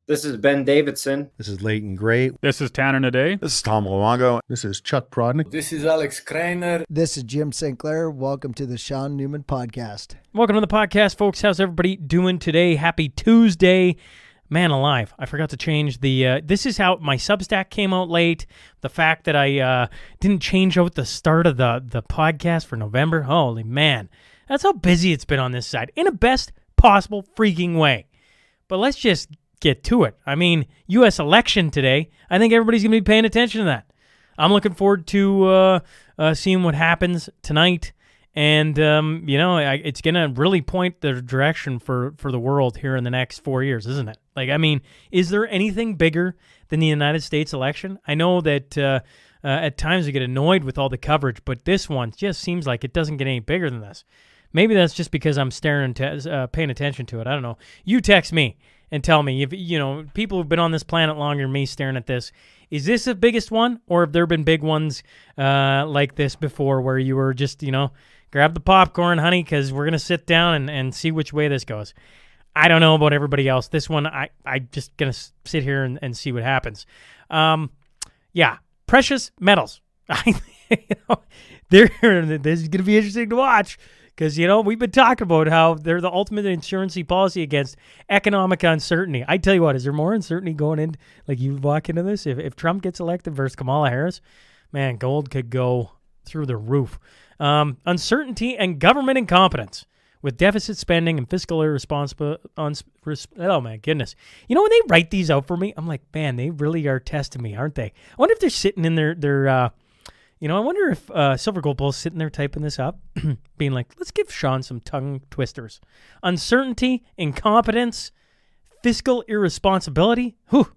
This is Ben Davidson. This is Leighton Gray. This is Tanner Naday. This is Tom Luongo. This is Chuck Prodnick. This is Alex Kreiner. This is Jim St. Clair. Welcome to the Shaun Newman Podcast. Welcome to the podcast, folks. How's everybody doing today? Happy Tuesday. Man alive, I forgot to change the, this is how my Substack came out late. The fact that I didn't change out the start of the podcast for November. Holy man. That's how busy it's been on this side in a best possible freaking way. But let's just get to it. I mean, U.S. election today. I think everybody's going to be paying attention to that. I'm looking forward to seeing what happens tonight. And, it's going to really point the direction for the world here in the next 4 years, isn't it? Like, I mean, is there anything bigger than the United States election? I know that at times we get annoyed with all the coverage, but this one just seems like it doesn't get any bigger than this. Maybe that's just because I'm paying attention to it. I don't know. You text me and tell me, if people who've been on this planet longer than me staring at this, is this the biggest one, or have there been big ones like this before where you were just, grab the popcorn, honey, because we're going to sit down and see which way this goes. I don't know about everybody else. This one, I just going to sit here and see what happens. Precious metals. This is going to be interesting to watch. Because, we've been talking about how they're the ultimate insurance policy against economic uncertainty. I tell you what, is there more uncertainty going in, like you walk into this? If Trump gets elected versus Kamala Harris, man, gold could go through the roof. Uncertainty and government incompetence with deficit spending and fiscal irresponsibility. Oh, my goodness. When they write these out for me, I'm like, man, they really are testing me, aren't they? I wonder if they're sitting in their I wonder if Silver Gold Bull's sitting there typing this up, being like, let's give Shaun some tongue twisters. Uncertainty, incompetence, fiscal irresponsibility. Whew.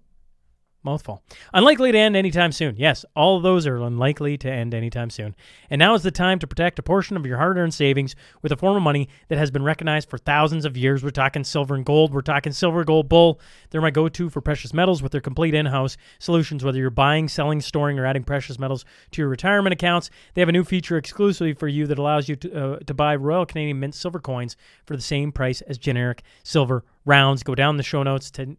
Mouthful. Unlikely to end anytime soon. Yes, all of those are unlikely to end anytime soon. And now is the time to protect a portion of your hard-earned savings with a form of money that has been recognized for thousands of years. We're talking silver and gold. We're talking Silver Gold Bull. They're my go-to for precious metals with their complete in-house solutions, whether you're buying, selling, storing, or adding precious metals to your retirement accounts. They have a new feature exclusively for you that allows you to buy Royal Canadian Mint silver coins for the same price as generic silver rounds. Go down the show notes to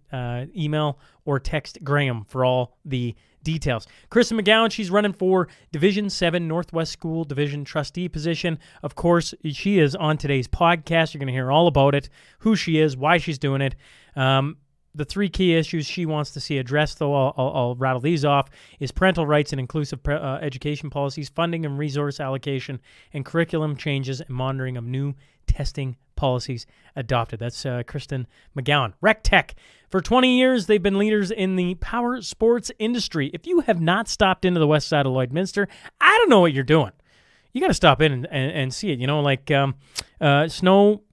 email or text Grahame for all the details. Kristen McGowan, she's running for Division 7 Northwest School Division Trustee position. Of course, she is on today's podcast. You're going to hear all about it, who she is, why she's doing it. The three key issues she wants to see addressed, though, I'll rattle these off, is parental rights and inclusive education policies, funding and resource allocation, and curriculum changes and monitoring of new testing policies adopted. That's Kristen McGowan. RecTech. For 20 years, they've been leaders in the power sports industry. If you have not stopped into the west side of Lloydminster, I don't know what you're doing. You got to stop in and see it. Snow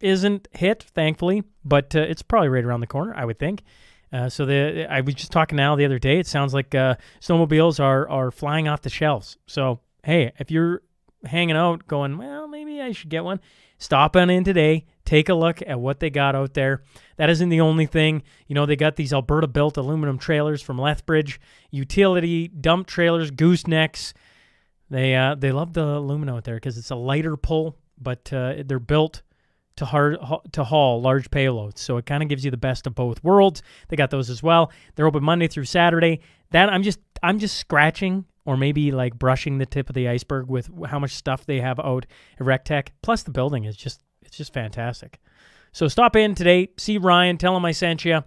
isn't hit, thankfully, but it's probably right around the corner, I would think. I was just talking now the other day. It sounds like snowmobiles are flying off the shelves. So, hey, if you're hanging out going, well, maybe I should get one, stop on in today. Take a look at what they got out there. That isn't the only thing. They got these Alberta-built aluminum trailers from Lethbridge, utility dump trailers, goosenecks. They love the aluminum out there because it's a lighter pull, but they're built to haul large payloads. So it kind of gives you the best of both worlds. They got those as well. They're open Monday through Saturday. That I'm just scratching or maybe like brushing the tip of the iceberg with how much stuff they have out at RecTech. Plus the building is just fantastic. So stop in today, see Ryan, tell him I sent you,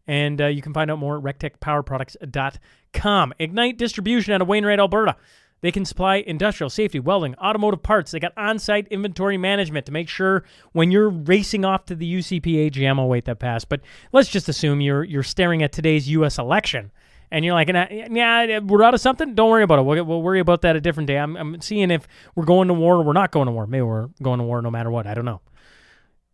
and you can find out more at rectechpowerproducts.com. Ignite Distribution out of Wainwright, Alberta. They can supply industrial, safety, welding, automotive parts. They got on-site inventory management to make sure when you're racing off to the UCP AGM, I'll wait that pass. But let's just assume you're staring at today's U.S. election, and you're like, yeah, we're out of something? Don't worry about it. We'll worry about that a different day. I'm seeing if we're going to war or we're not going to war. Maybe we're going to war no matter what. I don't know.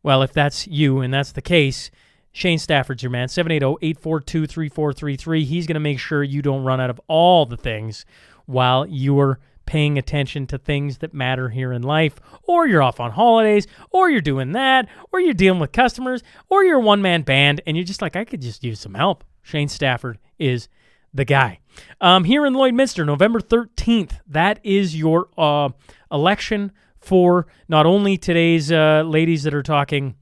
Well, if that's you and that's the case, Shane Stafford's your man, 780-842-3433. He's going to make sure you don't run out of all the things while you're paying attention to things that matter here in life, or you're off on holidays, or you're doing that, or you're dealing with customers, or you're a one-man band, and you're just like, I could just use some help. Shane Stafford is the guy. Here in Lloydminster, November 13th, that is your election for not only today's ladies that are talking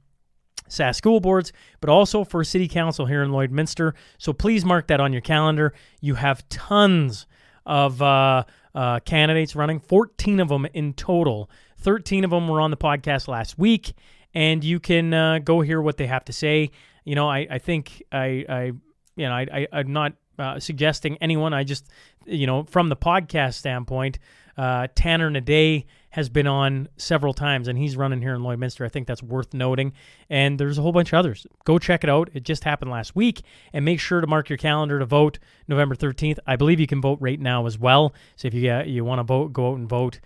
Sask school boards, but also for city council here in Lloydminster. So please mark that on your calendar. You have tons of candidates running, 14 of them in total. 13 of them were on the podcast last week, and you can go hear what they have to say. You know, I think I'm not suggesting anyone. I just, from the podcast standpoint, Tanner Naday has been on several times, and he's running here in Lloydminster. I think that's worth noting. And there's a whole bunch of others. Go check it out. It just happened last week. And make sure to mark your calendar to vote November 13th. I believe you can vote right now as well. So if you want to vote, go out and vote.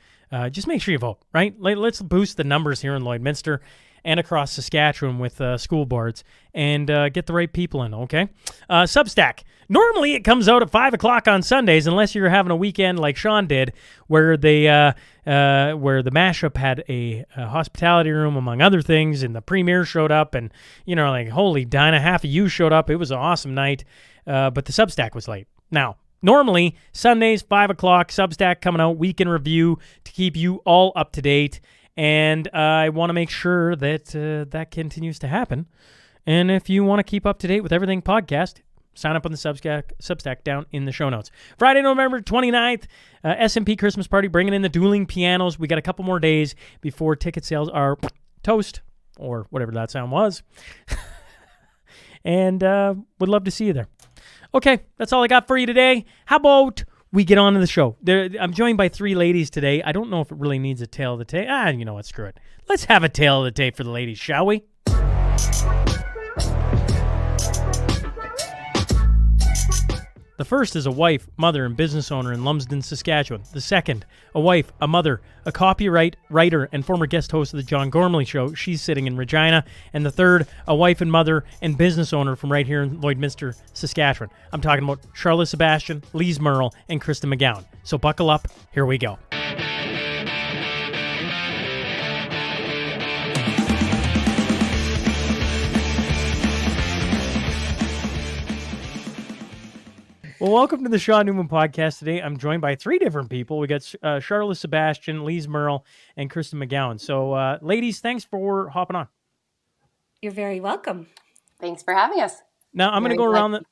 Just make sure you vote, right? Let's boost the numbers here in Lloydminster and across Saskatchewan with school boards and get the right people in, okay? Substack. Normally it comes out at 5 o'clock on Sundays, unless you're having a weekend like Shaun did, where where the mashup had a hospitality room, among other things, and the premier showed up, and, like, holy Dinah, half of you showed up. It was an awesome night, but the Substack was late. Now, normally, Sundays, 5 o'clock, Substack coming out, week in review to keep you all up to date. And I want to make sure that that continues to happen. And if you want to keep up to date with everything podcast, sign up on the Substack down in the show notes. Friday, November 29th, S&P Christmas Party, bringing in the dueling pianos. We got a couple more days before ticket sales are toast, or whatever that sound was. And would love to see you there. Okay, that's all I got for you today. How about we get on to the show? I'm joined by 3 ladies today. I don't know if it really needs a tale of the tape. You know what? Screw it. Let's have a tale of the tape for the ladies, shall we? The first is a wife, mother, and business owner in Lumsden, Saskatchewan. The second, a wife, a mother, a copyright writer, and former guest host of the John Gormley Show. She's sitting in Regina. And the third, a wife and mother and business owner from right here in Lloydminster, Saskatchewan. I'm talking about Charlotte Sebastian, Lise Merle, and Kristen McGowan. So buckle up. Here we go. Well, welcome to the Shaun Newman Podcast. Today, I'm joined by 3 different people. We got Charlotte Sebastian, Lise Merle, and Kristen McGowan. So, ladies, thanks for hopping on. You're very welcome. Thanks for having us. Now, I'm going to go around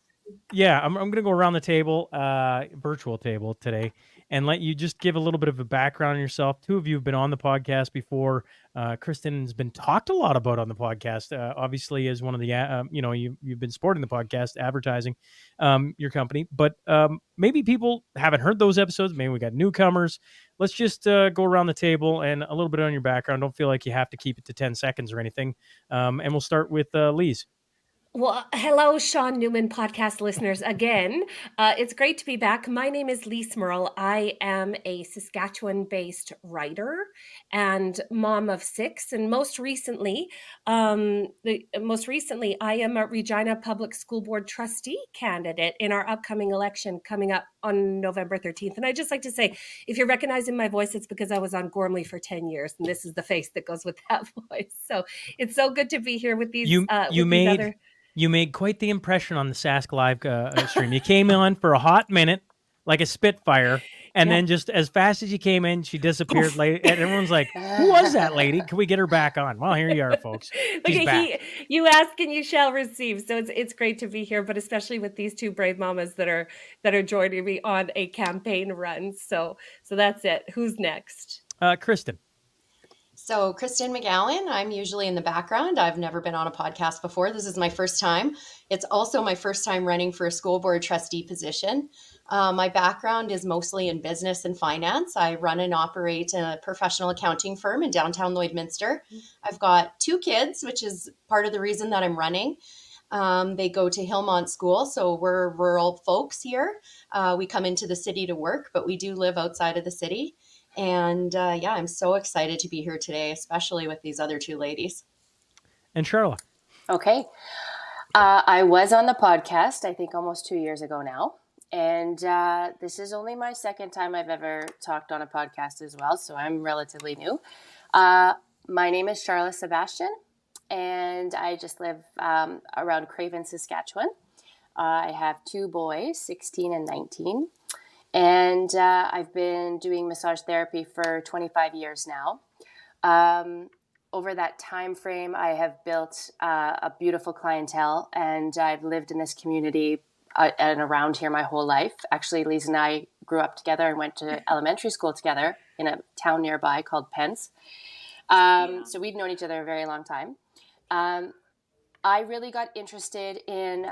I'm going to go around the table, virtual table today, and let you just give a little bit of a background on yourself. 2 of you have been on the podcast before. Kristen's been talked a lot about on the podcast, obviously as one of the, you've been supporting the podcast, advertising your company, but maybe people haven't heard those episodes. Maybe we got newcomers. Let's just go around the table and a little bit on your background. Don't feel like you have to keep it to 10 seconds or anything. And we'll start with Lise. Well, hello, Shaun Newman podcast listeners. Again, it's great to be back. My name is Lise Merle. I am a Saskatchewan-based writer and mom of 6. And most recently, I am a Regina Public School Board trustee candidate in our upcoming election coming up on November 13th. And I'd just like to say, if you're recognizing my voice, it's because I was on Gormley for 10 years, and this is the face that goes with that voice. So it's so good to be here with these. You made quite the impression on the Sask Live stream. You came on for a hot minute, like a Spitfire, and then just as fast as you came in, she disappeared. And everyone's like, "Who was that lady? Can we get her back on?" Well, here you are, folks. She's back. You ask and you shall receive. So it's great to be here, but especially with these 2 brave mamas that are joining me on a campaign run. So that's it. Who's next? Kristen. So Kristen McGowan, I'm usually in the background. I've never been on a podcast before. This is my first time. It's also my first time running for a school board trustee position. My background is mostly in business and finance. I run and operate a professional accounting firm in downtown Lloydminster. I've got 2 kids, which is part of the reason that I'm running. They go to Hillmont School, so we're rural folks here. We come into the city to work, but we do live outside of the city. And I'm so excited to be here today, especially with these other 2 ladies. And Charlotte. Okay. I was on the podcast, I think almost 2 years ago now. And this is only my second time I've ever talked on a podcast as well, so I'm relatively new. My name is Charlotte Sebastian, and I just live around Craven, Saskatchewan. I have 2 boys, 16 and 19. And I've been doing massage therapy for 25 years now. over that time frame, I have built a beautiful clientele, and I've lived in this community and around here my whole life. Actually, Lisa and I grew up together and went to elementary school together in a town nearby called Pence. So we've known each other a very long time. I really got interested in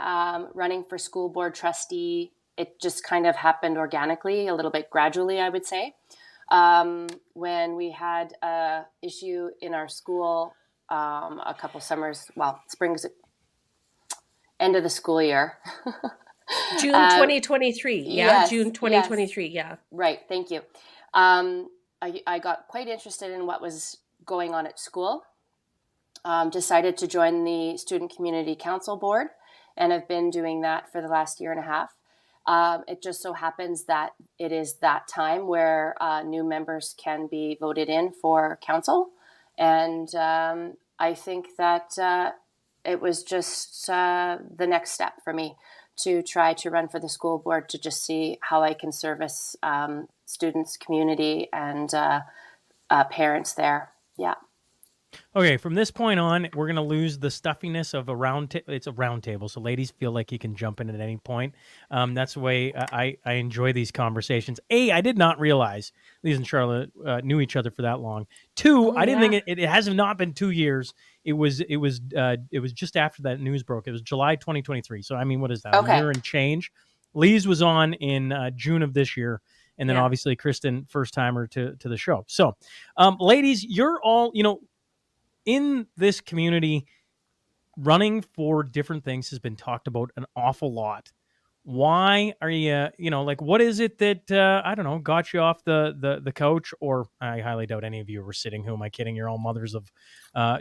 running for school board trustee. It just kind of happened organically, a little bit gradually, I would say. When we had a issue in our school a couple summers, springs, end of the school year. June 2023. Yeah, yes, June 2023. yes. Yeah. Right. Thank you. I got quite interested in what was going on at school. Decided to join the Student Community Council Board, and have been doing that for the last year and a half. It just so happens that it is that time where new members can be voted in for council. And I think that it was just the next step for me to try to run for the school board, to just see how I can service students, community, and parents there. Yeah. Okay, from this point on, we're going to lose the stuffiness of a round it's a round table, so ladies feel like you can jump in at any point. That's the way I enjoy these conversations. A, I did not realize Lisa and Charlotte knew each other for that long. Two, I didn't think it has not been 2 years. It was just after that news broke. It was July 2023. So, I mean, what is that? Okay. A year and change. Lise was on in June of this year. And then obviously Kristen, first timer to the show. So, ladies, you're all, in this community, running for different things has been talked about an awful lot. Why are you, what is it that, I don't know, got you off the couch? Or I highly doubt any of you were sitting. Who am I kidding? You're all mothers of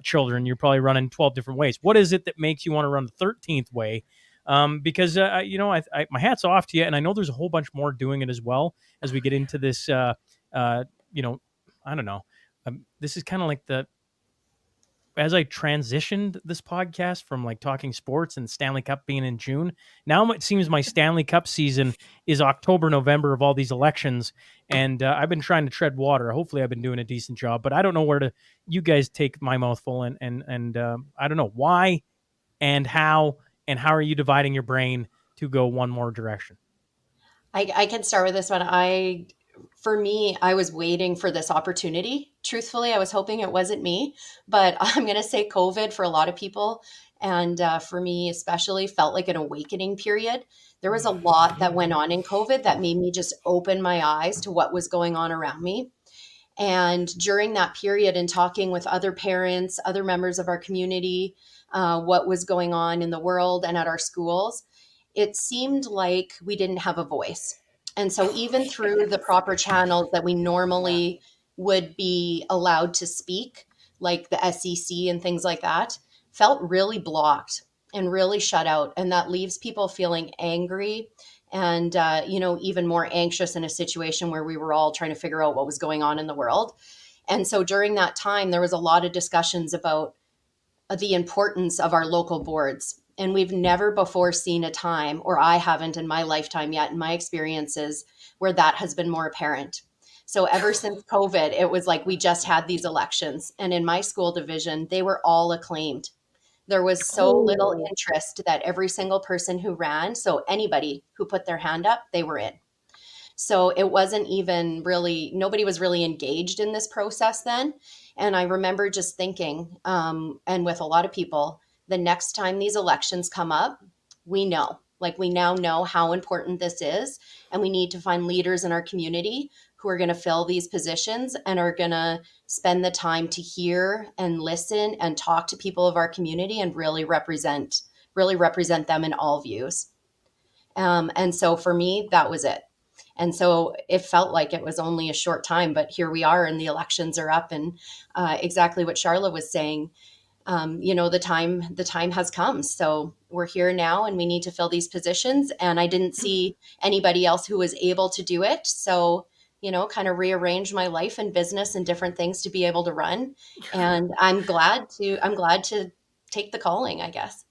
children. You're probably running 12 different ways. What is it that makes you want to run the 13th way? Because, my hat's off to you. And I know there's a whole bunch more doing it as well as we get into this, I don't know. This is kind of like as I transitioned this podcast from like talking sports and Stanley Cup being in June, now it seems my Stanley Cup season is October, November of all these elections. And I've been trying to tread water. Hopefully I've been doing a decent job, but I don't know where you guys take my mouthful and I don't know why and how are you dividing your brain to go one more direction? I can start with this one. For me, I was waiting for this opportunity. Truthfully, I was hoping it wasn't me, but I'm going to say COVID for a lot of people. And for me, especially, felt like an awakening period. There was a lot that went on in COVID that made me just open my eyes to what was going on around me. And during that period, and talking with other parents, other members of our community, what was going on in the world and at our schools, it seemed like we didn't have a voice. And so even through the proper channels that we normally would be allowed to speak, like the SEC and things like that, felt really blocked and really shut out. And that leaves people feeling angry and, even more anxious in a situation where we were all trying to figure out what was going on in the world. And so during that time, there was a lot of discussions about the importance of our local boards. And we've never before seen a time, or I haven't in my lifetime yet, in my experiences, where that has been more apparent. So ever since COVID, it was like we just had these elections. And in my school division, they were all acclaimed. There was so little interest that every single person who ran, so anybody who put their hand up, they were in. So it wasn't even really, nobody was really engaged in this process then. And I remember just thinking, and with a lot of people, the next time these elections come up, we now know how important this is. And we need to find leaders in our community who are going to fill these positions and are going to spend the time to hear and listen and talk to people of our community and really represent them in all views. And so for me, that was it. And so it felt like it was only a short time, but here we are and the elections are up. And exactly what Charlotte was saying, the time has come. So we're here now and we need to fill these positions. And I didn't see anybody else who was able to do it. So, kind of rearrange my life and business and different things to be able to run. And I'm glad to take the calling, I guess.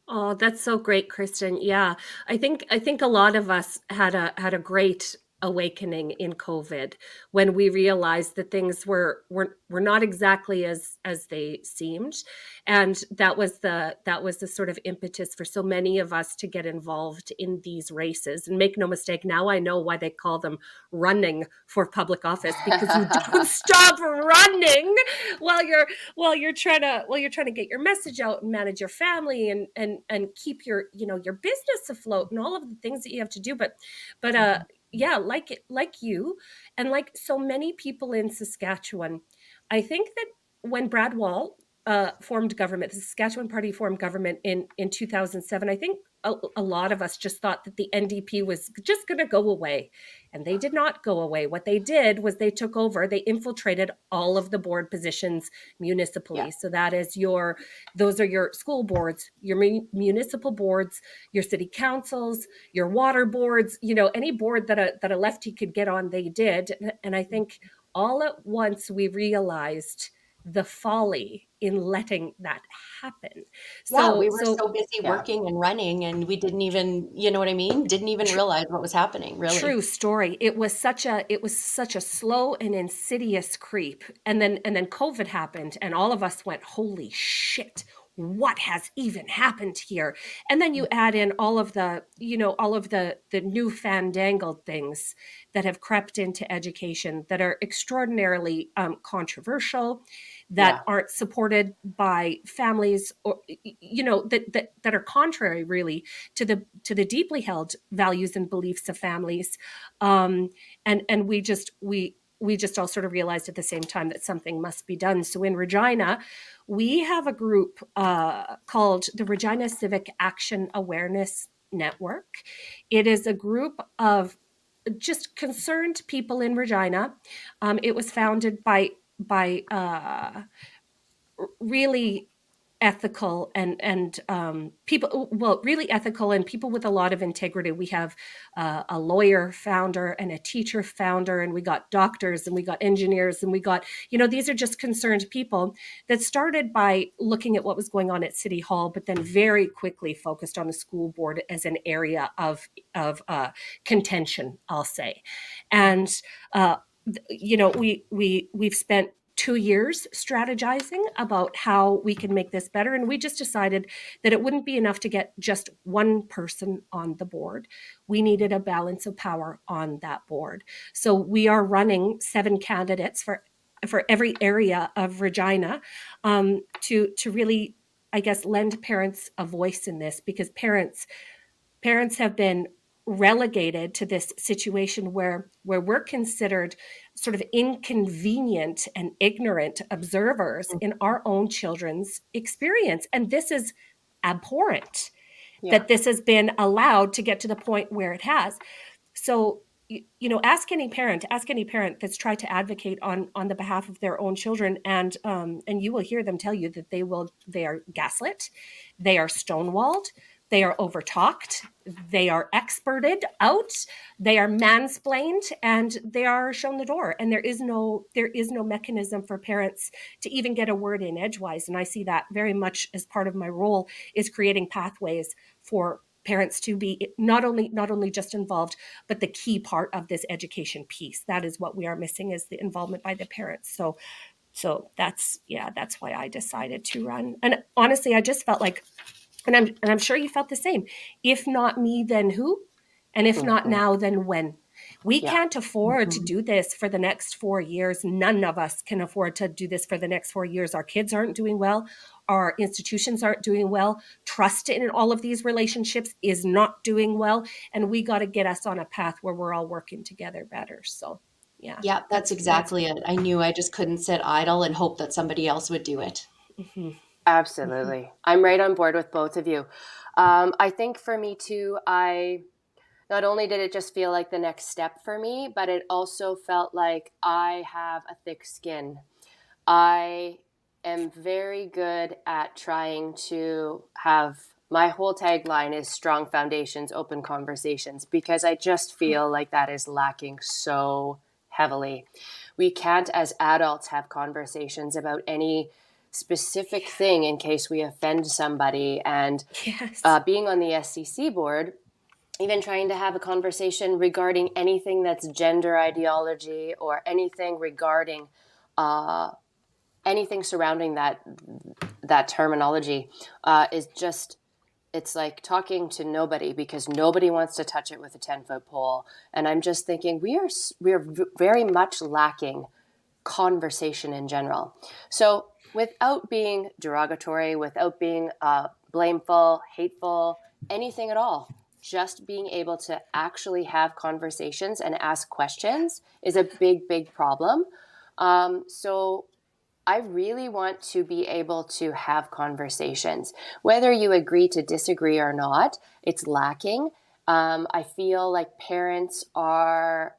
Oh, that's so great, Kristen. Yeah. I think a lot of us had a great awakening in COVID, when we realized that things were not exactly as they seemed, and that was the sort of impetus for so many of us to get involved in these races. And make no mistake, now I know why they call them running for public office, because you don't stop running while you're trying to get your message out and manage your family and keep your your business afloat and all of the things that you have to do. But yeah, like you and like so many people in Saskatchewan, I think that when Brad Wall formed government, the Saskatchewan Party formed government in 2007, I think a lot of us just thought that the NDP was just going to go away, and they did not go away. What they did was they took over, they infiltrated all of the board positions municipally. Yeah. So those are your school boards, your municipal boards, your city councils, your water boards, any board that a lefty could get on, they did. And I think all at once we realized the folly in letting that happen. Yeah, we So were so busy Yeah. working and running, and we didn't even, you know what I mean? Didn't even realize what was happening, really. true story. It was such a slow and insidious creep. And then COVID happened, and all of us went, holy shit, what has even happened here? And then you add in all of the new fandangled things that have crept into education that are extraordinarily controversial, Yeah. that aren't supported by families, or that are contrary, really, to the deeply held values and beliefs of families. And we just all sort of realized at the same time that something must be done. So in Regina, we have a group called the Regina Civic Action Awareness Network. It is a group of just concerned people in Regina. It was founded by really ethical and people, well, really ethical and people with a lot of integrity. We have a lawyer founder and a teacher founder, and we got doctors and we got engineers, and we got, these are just concerned people that started by looking at what was going on at City Hall, but then very quickly focused on the school board as an area of contention, I'll say. And we've spent 2 years strategizing about how we can make this better. And we just decided that it wouldn't be enough to get just one person on the board. We needed a balance of power on that board. So we are running 7 candidates for every area of Regina, to really, I guess, lend parents a voice in this, because parents have been relegated to this situation where we're considered sort of inconvenient and ignorant observers in our own children's experience. And this is abhorrent, Yeah. that this has been allowed to get to the point where it has. So ask any parent that's tried to advocate on the behalf of their own children, and you will hear them tell you that they are gaslit, they are stonewalled, they are overtalked, they are experted out, they are mansplained, and they are shown the door. And there is no mechanism for parents to even get a word in edgewise. And I see that very much as part of my role, is creating pathways for parents to be not only just involved, but the key part of this education piece. That is what we are missing, is the involvement by the parents. So that's why I decided to run. And honestly, I just felt like, and I'm sure you felt the same. If not me, then who? And if not now, then when? We can't afford to do this for the next 4 years. None of us can afford to do this for the next 4 years. Our kids aren't doing well. Our institutions aren't doing well. Trust in all of these relationships is not doing well. And we got to get us on a path where we're all working together better. So, yeah. Yeah, that's exactly it. I knew I just couldn't sit idle and hope that somebody else would do it. Absolutely. I'm right on board with both of you. I think for me too, not only did it just feel like the next step for me, but it also felt like I have a thick skin. I am very good at trying to have, my whole tagline is strong foundations, open conversations, because I just feel like that is lacking so heavily. We can't, as adults, have conversations about any specific thing in case we offend somebody. And Yes. being on the SCC board, even trying to have a conversation regarding anything that's gender ideology or anything regarding anything surrounding that terminology is just, it's like talking to nobody because nobody wants to touch it with a 10-foot pole. And I'm just thinking we are very much lacking conversation in general. So without being derogatory, without being blameful, hateful, anything at all, just being able to actually have conversations and ask questions is a big, big problem. So I really want to be able to have conversations. Whether you agree to disagree or not, it's lacking. I feel like parents are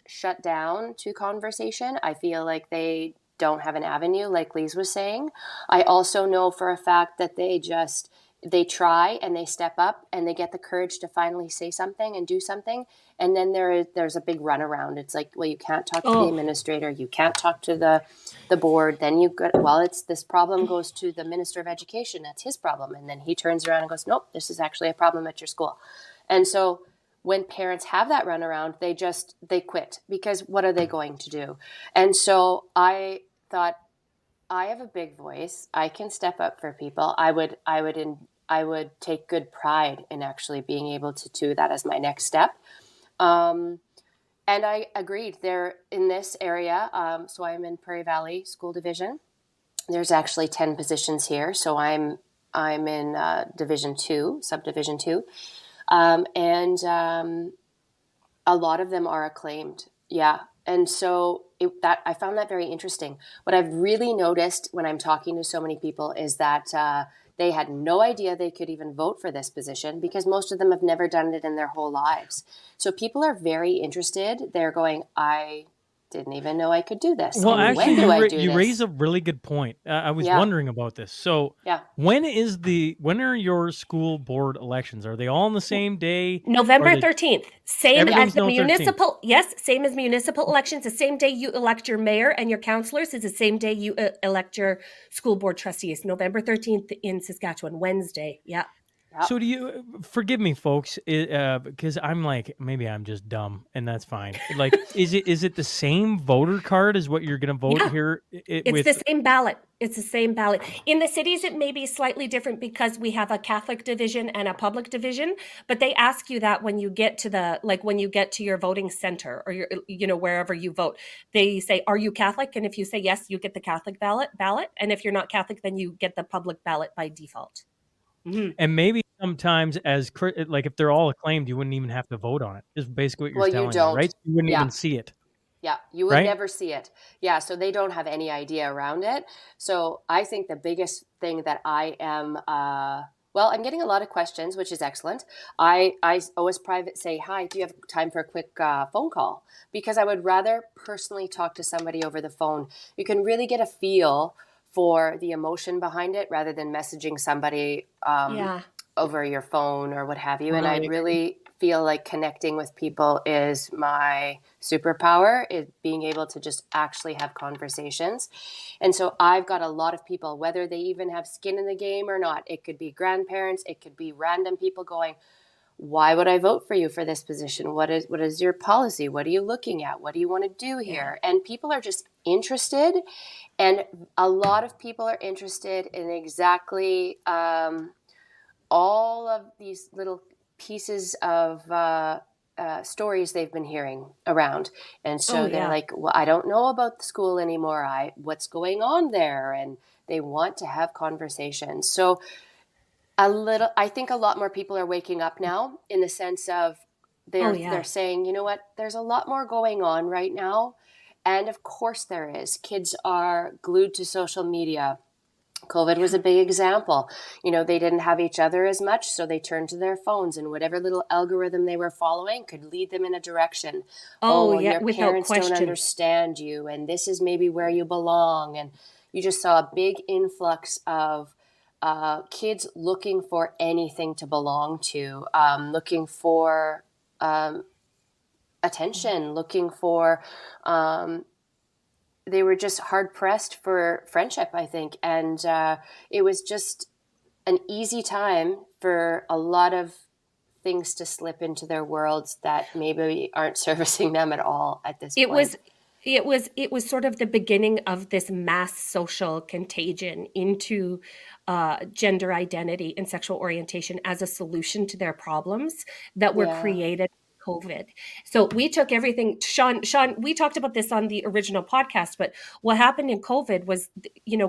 shut down to conversation. I feel like they don't have an avenue, like Lise was saying. I also know for a fact that they try and they step up and they get the courage to finally say something and do something. And then there's a big runaround. It's like, well, you can't talk to the administrator. You can't talk to the board. Then you got, well, it's this problem goes to the Minister of Education. That's his problem. And then he turns around and goes, nope, this is actually a problem at your school. And so when parents have that runaround, they quit because what are they going to do? And so I thought, I have a big voice. I can step up for people. I would take good pride in actually being able to do that as my next step. And I agreed there in this area. So I'm in Prairie Valley School Division. There's actually 10 positions here. So I'm in Division 2, Subdivision 2. And a lot of them are acclaimed. Yeah. And so I found that very interesting. What I've really noticed when I'm talking to so many people is that they had no idea they could even vote for this position because most of them have never done it in their whole lives. So people are very interested. They're going, I didn't even know I could do this. Well, and actually, when do I do you this? raise a really good point. I was Yeah. wondering about this. So, Yeah. when are your school board elections? Are they all on the same day? November Are they- 13th. Same as Everything's the November 13th. municipal. Yes, same as municipal elections. The same day you elect your mayor and your councillors is the same day you elect your school board trustees. November 13th in Saskatchewan, Wednesday. Yeah. So do you forgive me, folks, because I'm like maybe I'm just dumb, and that's fine. Like, is it the same voter card as what you're going to vote Yeah. here? It's the same ballot. It's the same ballot. In the cities, it may be slightly different because we have a Catholic division and a public division, but they ask you that when you get to when you get to your voting center or wherever you vote, they say, are you Catholic? And if you say yes, you get the Catholic ballot. And if you're not Catholic, then you get the public ballot by default. Mm-hmm. And maybe sometimes if they're all acclaimed, you wouldn't even have to vote on it. Is basically what you're telling me, right? You wouldn't even see it. Yeah, you would never see it. Yeah, so they don't have any idea around it. So I think the biggest thing that I am, I'm getting a lot of questions, which is excellent. I always say, hi, do you have time for a quick phone call? Because I would rather personally talk to somebody over the phone. You can really get a feel for the emotion behind it rather than messaging somebody over your phone or what have you. And I really feel like connecting with people is my superpower, is being able to just actually have conversations. And so I've got a lot of people, whether they even have skin in the game or not. It could be grandparents, it could be random people going, why would I vote for you for this position? What is your policy? What are you looking at? What do you want to do here? And people are just interested. And a lot of people are interested in exactly all of these little pieces of stories they've been hearing around. And so they're like, well, I don't know about the school anymore. What's going on there? And they want to have conversations. So I think a lot more people are waking up now in the sense of they're saying, you know what, there's a lot more going on right now. And of course there is. Kids are glued to social media. COVID was a big example. They didn't have each other as much, so they turned to their phones, and whatever little algorithm they were following could lead them in a direction. Your parents don't understand you, and this is maybe where you belong. And you just saw a big influx of kids looking for anything to belong to, looking for attention, looking for they were just hard pressed for friendship, I think. And it was just an easy time for a lot of things to slip into their worlds that maybe aren't servicing them at all at this It point. was it was sort of the beginning of this mass social contagion into gender identity and sexual orientation as a solution to their problems that were Yeah. created by COVID. So we took everything. Shaun, we talked about this on the original podcast, but what happened in COVID was,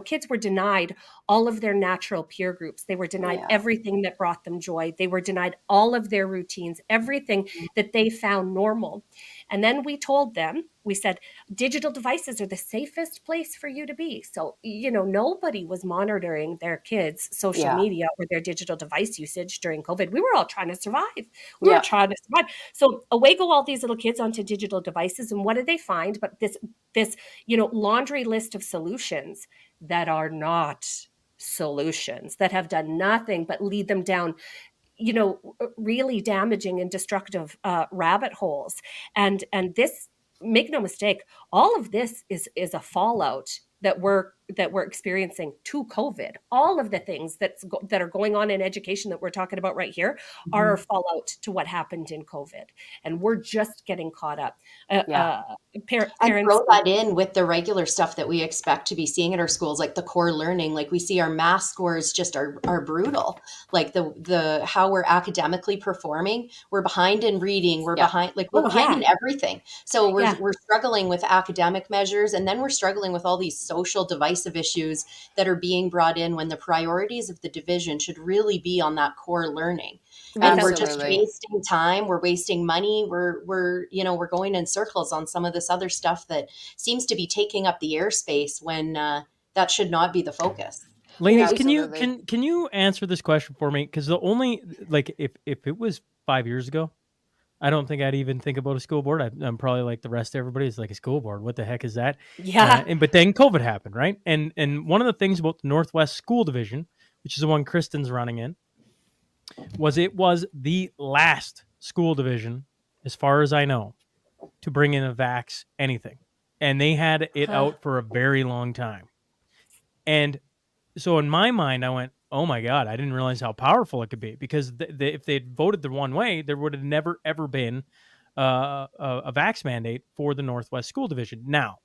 kids were denied all of their natural peer groups. They were denied Yeah. everything that brought them joy. They were denied all of their routines, everything that they found normal. And then we told them, we said, digital devices are the safest place for you to be. So, nobody was monitoring their kids' social Yeah. media or their digital device usage during COVID. We were all trying to survive. We Yeah. were trying to survive. So away go all these little kids onto digital devices. And what did they find? But this laundry list of solutions that are not solutions, that have done nothing but lead them down really damaging and destructive rabbit holes. And this, make no mistake, all of this is a fallout that we're experiencing to COVID. All of the things that are going on in education that we're talking about right here are a fallout to what happened in COVID, and we're just getting caught up. Yeah. Parents And throw that in with the regular stuff that we expect to be seeing at our schools, like the core learning. Like we see our math scores just are brutal. Like the how we're academically performing, we're behind in reading, we're behind in everything. So we're struggling with academic measures, and then we're struggling with all these social divisive issues that are being brought in when the priorities of the division should really be on that core learning. And we're just Absolutely. wasting time, we're wasting money, we're going in circles on some of this other stuff that seems to be taking up the airspace when that should not be the focus. Ladies, Absolutely. can you answer this question for me? Because the only, like, if it was 5 years ago, I don't think I'd even think about a school board. I'm probably like the rest of everybody. It's like, a school board. What the heck is that? Yeah. But then COVID happened, right? And one of the things about the Northwest School Division, which is the one Kristen's running in, was it was the last school division, as far as I know, to bring in a vax anything. And they had it out for a very long time. And so in my mind, I went, oh my God, I didn't realize how powerful it could be, because if they'd voted the one way, there would have never, ever been a vax mandate for the Northwest School Division. Now,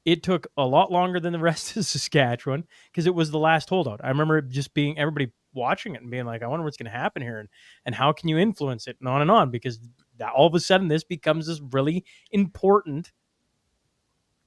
it took a lot longer than the rest of Saskatchewan because it was the last holdout. I remember it just being everybody watching it and being like, I wonder what's going to happen here, and how can you influence it, and on, because all of a sudden this becomes this really important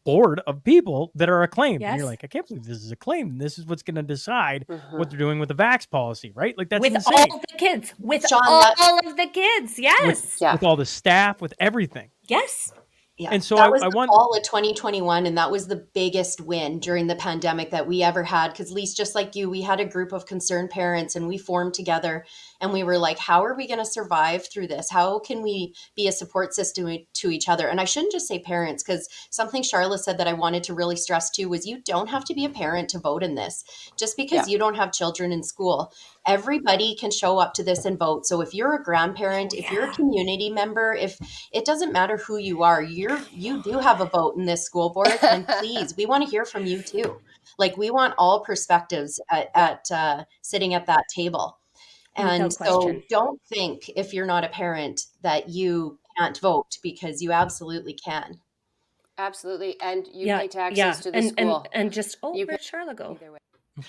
board of people that are acclaimed. And you're like, I can't believe this is acclaimed. And this is what's going to decide what they're doing with the vax policy, right? Like, that's with insane. all the kids, with Shaun, all of the kids. Yes. With all the staff, with everything. Yes. Yeah, and so that was I the want fall of 2021, and that was the biggest win during the pandemic that we ever had. Because, Lise, just like you, we had a group of concerned parents, and we formed together, and we were like, how are we going to survive through this? How can we be a support system to each other? And I shouldn't just say parents, because something Charla said that I wanted to really stress too was, you don't have to be a parent to vote in this. Just because you don't have children in school, everybody can show up to this and vote. So if you're a grandparent, if you're a community member, if it doesn't matter who you are, you do have a vote in this school board. And please, we want to hear from you too. Like, we want all perspectives at sitting at that table. And so don't think, if you're not a parent, that you can't vote, because you absolutely can. Absolutely. And you pay taxes to the school. And just, where'd Charla go?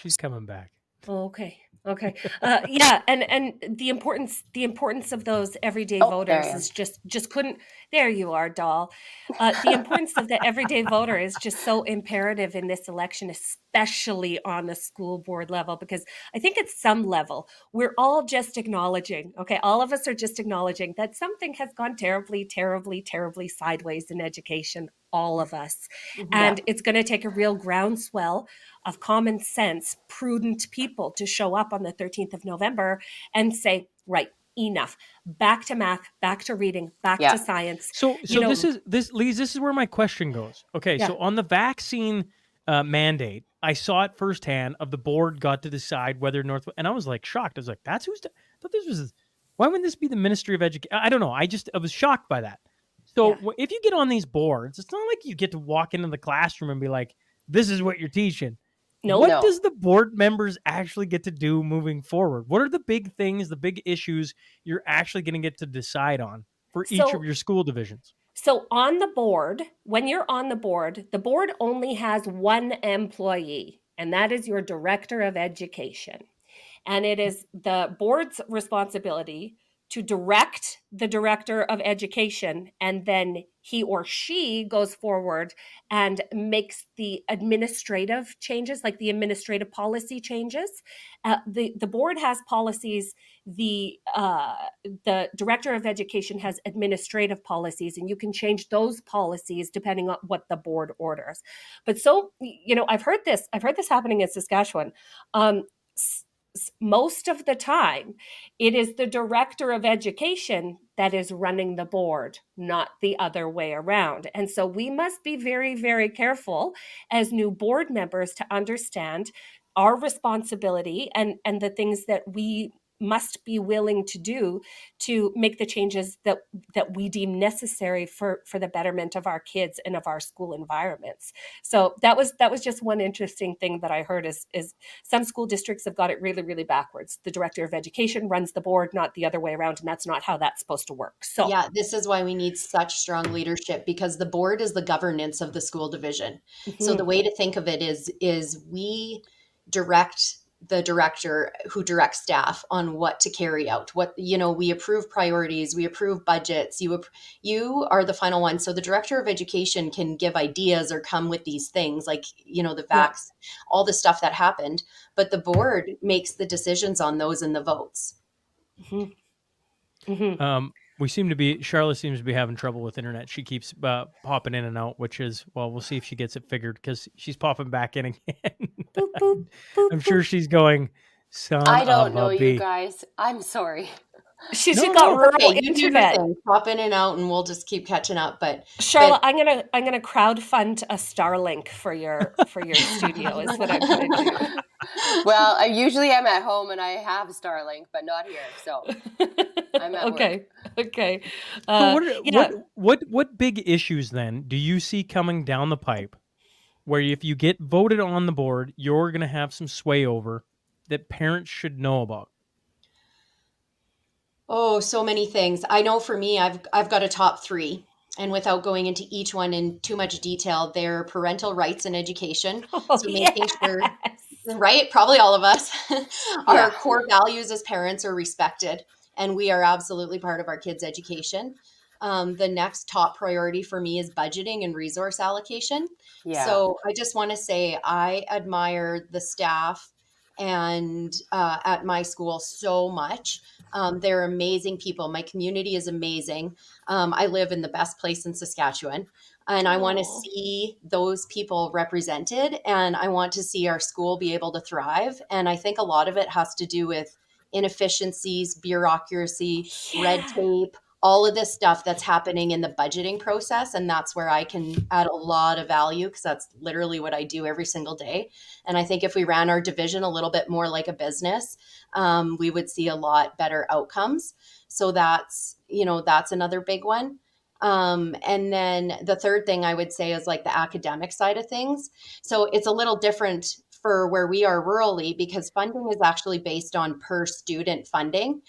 She's coming back. Oh, okay. And the importance of those everyday voters is just couldn't. There you are, doll. The importance of the everyday voter is just so imperative in this election, especially on the school board level, because I think at some level we're all just acknowledging. Okay, all of us are just acknowledging that something has gone terribly, terribly, terribly sideways in education. All of us. And it's going to take a real groundswell of common sense, prudent people to show up on the 13th of November and say, right, enough. Back to math, back to reading, back to science. So Lise, this is where my question goes. Okay, so on the vaccine mandate, I saw it firsthand. Of the board got to decide whether and I was like shocked. I was like, that's who's? I thought this was. Why wouldn't this be the Ministry of Education? I don't know. I was shocked by that. So if you get on these boards, it's not like you get to walk into the classroom and be like, this is what you're teaching. No. What does the board members actually get to do moving forward? What are the big things, the big issues you're actually going to get to decide on for each of So your school divisions? So on the board, when you're on the board only has one employee, and that is your director of education. And it is the board's responsibility to direct the director of education, and then he or she goes forward and makes the administrative changes, like the administrative policy changes. The board has policies. The director of education has administrative policies, and you can change those policies depending on what the board orders. But I've heard this happening in Saskatchewan. Um, Most of the time, it is the director of education that is running the board, not the other way around. And so we must be very, very careful as new board members to understand our responsibility and the things that we must be willing to do to make the changes that we deem necessary for the betterment of our kids and of our school environments. So that was just one interesting thing that I heard is some school districts have got it really, really backwards. The director of education runs the board, not the other way around, and that's not how that's supposed to work. So Yeah, this is why we need such strong leadership, because the board is the governance of the school division. So the mhm. way to think of it is we direct the director who directs staff on what to carry out. What, we approve priorities, we approve budgets. You are the final one. So the director of education can give ideas or come with these things like, the Yeah. vax, all the stuff that happened, but the board makes the decisions on those and the votes. Mhm. Mhm. Charlotte seems to be having trouble with internet. She keeps popping in and out, which is, well, we'll see if she gets it figured because she's popping back in again. Boop, boop, boop, I'm boop. sure she's going, son I don't of know, a you bee. guys. I'm sorry. She No, got no. rural Okay, you do your internet. thing. Pop in and out, and we'll just keep catching up. But Charlotte, I'm gonna crowdfund a Starlink for your studio is what I'm gonna do. Well, I usually am at home and I have Starlink, but not here. So I'm at work. Okay. So Yeah. what big issues then do you see coming down the pipe where if you get voted on the board, you're going to have some sway over that parents should know about? Oh, so many things. I know for me, I've got a top three. And without going into each one in too much detail, they're parental rights and education. Oh, So making sure, yes. right? Probably all of us, Yeah. our core values as parents are respected, and we are absolutely part of our kids' education. The next top priority for me is budgeting and resource allocation. Yeah. So I just want to say I admire the staff and at my school so much. They're amazing people. My community is amazing. I live in the best place in Saskatchewan, and I want to Oh. see those people represented, and I want to see our school be able to thrive. And I think a lot of it has to do with inefficiencies, bureaucracy, red Yeah. tape, all of this stuff that's happening in the budgeting process. And that's where I can add a lot of value, because that's literally what I do every single day. And I think if we ran our division a little bit more like a business, we would see a lot better outcomes. So that's another big one. And then the third thing I would say is like the academic side of things. So it's a little different for where we are rurally, because funding is actually based on per student funding.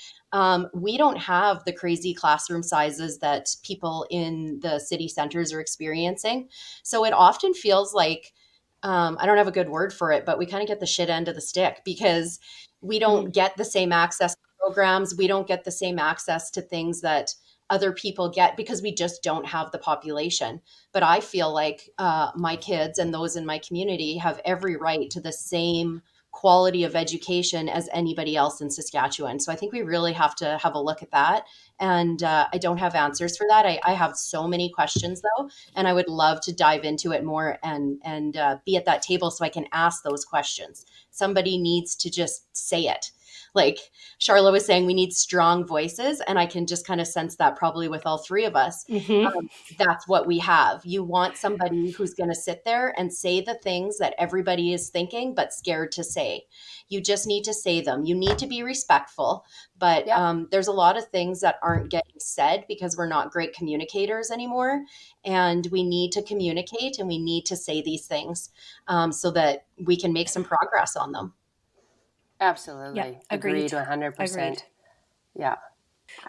We don't have the crazy classroom sizes that people in the city centers are experiencing. So it often feels like, I don't have a good word for it, but we kind of get the shit end of the stick, because we don't get the same access to programs. We don't get the same access to things that other people get, because we just don't have the population. But I feel like my kids and those in my community have every right to the same quality of education as anybody else in Saskatchewan. So I think we really have to have a look at that. And I don't have answers for that. I have so many questions though, and I would love to dive into it more and be at that table so I can ask those questions. Somebody needs to just say it. Like Charlotte was saying, we need strong voices. And I can just kind of sense that probably with all three of us. Mm-hmm. That's what we have. You want somebody who's going to sit there and say the things that everybody is thinking, but scared to say. You just need to say them. You need to be respectful. But Yep. there's a lot of things that aren't getting said because we're not great communicators anymore. And we need to communicate and we need to say these things so that we can make some progress on them. Absolutely. Yeah, agreed. 100%. Agreed. Yeah.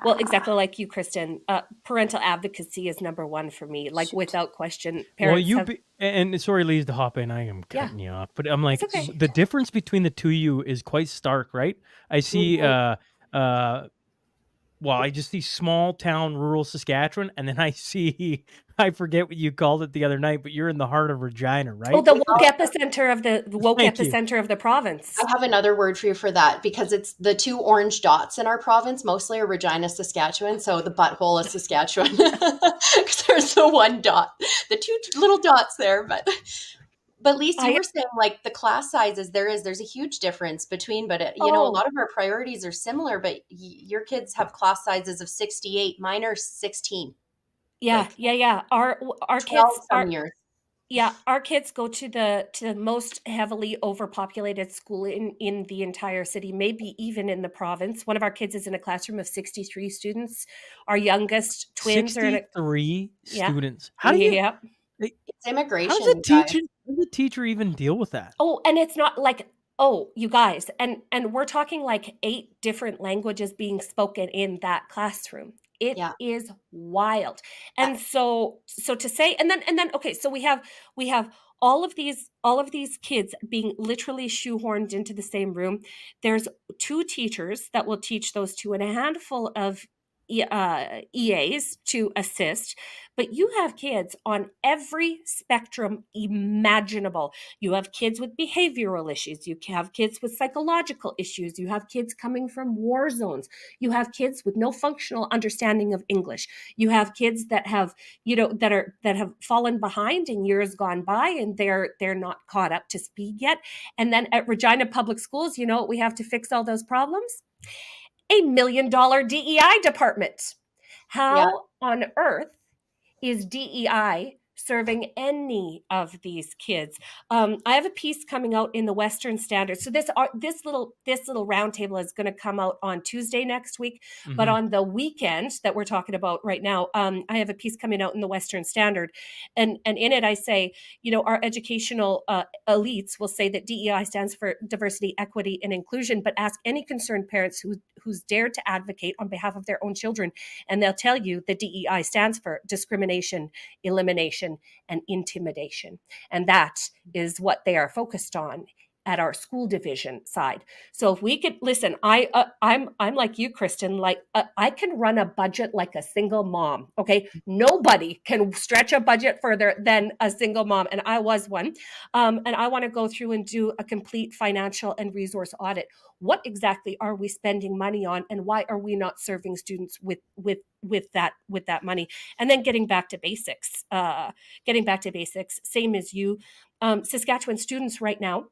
Well, exactly like you, Kristen. Parental advocacy is number one for me. Like Shoot. without question, Well, parents have. and sorry, Lise, to hop in. I am Yeah. cutting you off, but I'm like, It's okay. the difference between the two of you is quite stark, right? I see, well, I just see small town, rural Saskatchewan, and then I see, I forget what you called it the other night, but you're in the heart of Regina, right? Oh, the woke epicenter of the woke Thank you. epicenter of the province. I have another word for you for that because it's the two orange dots in our province, mostly are Regina, Saskatchewan. So the butthole of Saskatchewan, because there's the one dot, the two little dots there. But Lisa, you were saying like the class sizes, there's a huge difference between, but a lot of our priorities are similar, but your kids have class sizes of 68, mine are 16. Yeah, Like yeah. Our 12 kids some are. years. Yeah, our kids go to the most heavily overpopulated school in the entire city, maybe even in the province. One of our kids is in a classroom of 63 students. Our youngest twins are in a 63 yeah. students. How do you, Yeah. It's how immigration, does a guys. teacher even deal with that? Oh, and it's not like, oh, you guys, and we're talking like 8 different languages being spoken in that classroom. It Yeah. is wild. And so to say, and then okay, so we have all of these kids being literally shoehorned into the same room. There's 2 teachers that will teach those 2 and a handful of EAs to assist, but you have kids on every spectrum imaginable. You have kids with behavioral issues. You have kids with psychological issues. You have kids coming from war zones. You have kids with no functional understanding of English. You have kids that have, that have fallen behind in years gone by, and they're not caught up to speed yet. And then at Regina Public Schools, you know what we have to fix all those problems? $1 million DEI department. How on earth is DEI serving any of these kids? I have a piece coming out in the Western Standard. So this little roundtable is going to come out on Tuesday next week. Mm-hmm. But on the weekend that we're talking about right now, I have a piece coming out in the Western Standard, and in it I say, our educational elites will say that DEI stands for diversity, equity, and inclusion. But ask any concerned parents who's dared to advocate on behalf of their own children, and they'll tell you that DEI stands for discrimination, elimination, and intimidation. And that is what they are focused on at our school division side. So if we could listen, I'm like you, Kristen. Like I can run a budget like a single mom. Okay, nobody can stretch a budget further than a single mom, and I was one. And I want to go through and do a complete financial and resource audit. What exactly are we spending money on, and why are we not serving students with that money? And then getting back to basics. Same as you, Saskatchewan students right now.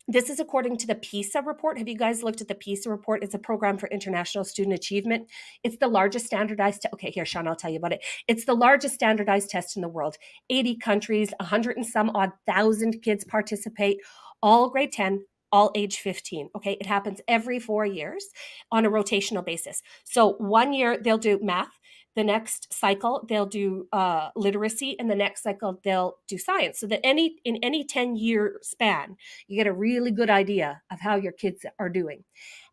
This is according to the PISA report. Have you guys looked at the PISA report? It's a program for international student achievement. It's the largest standardized okay, here, Shaun, I'll tell you about it. It's the largest standardized test in the world. 80 countries, 100 and some odd thousand kids participate, all grade 10, all age 15. Okay, it happens every 4 years on a rotational basis. So 1 year they'll do math. The next cycle, they'll do literacy, and the next cycle, they'll do science. So that in any 10-year span, you get a really good idea of how your kids are doing.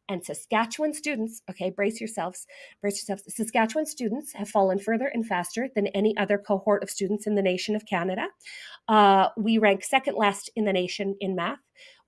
And Saskatchewan students, okay, brace yourselves. Saskatchewan students have fallen further and faster than any other cohort of students in the nation of Canada. We rank second last in the nation in math.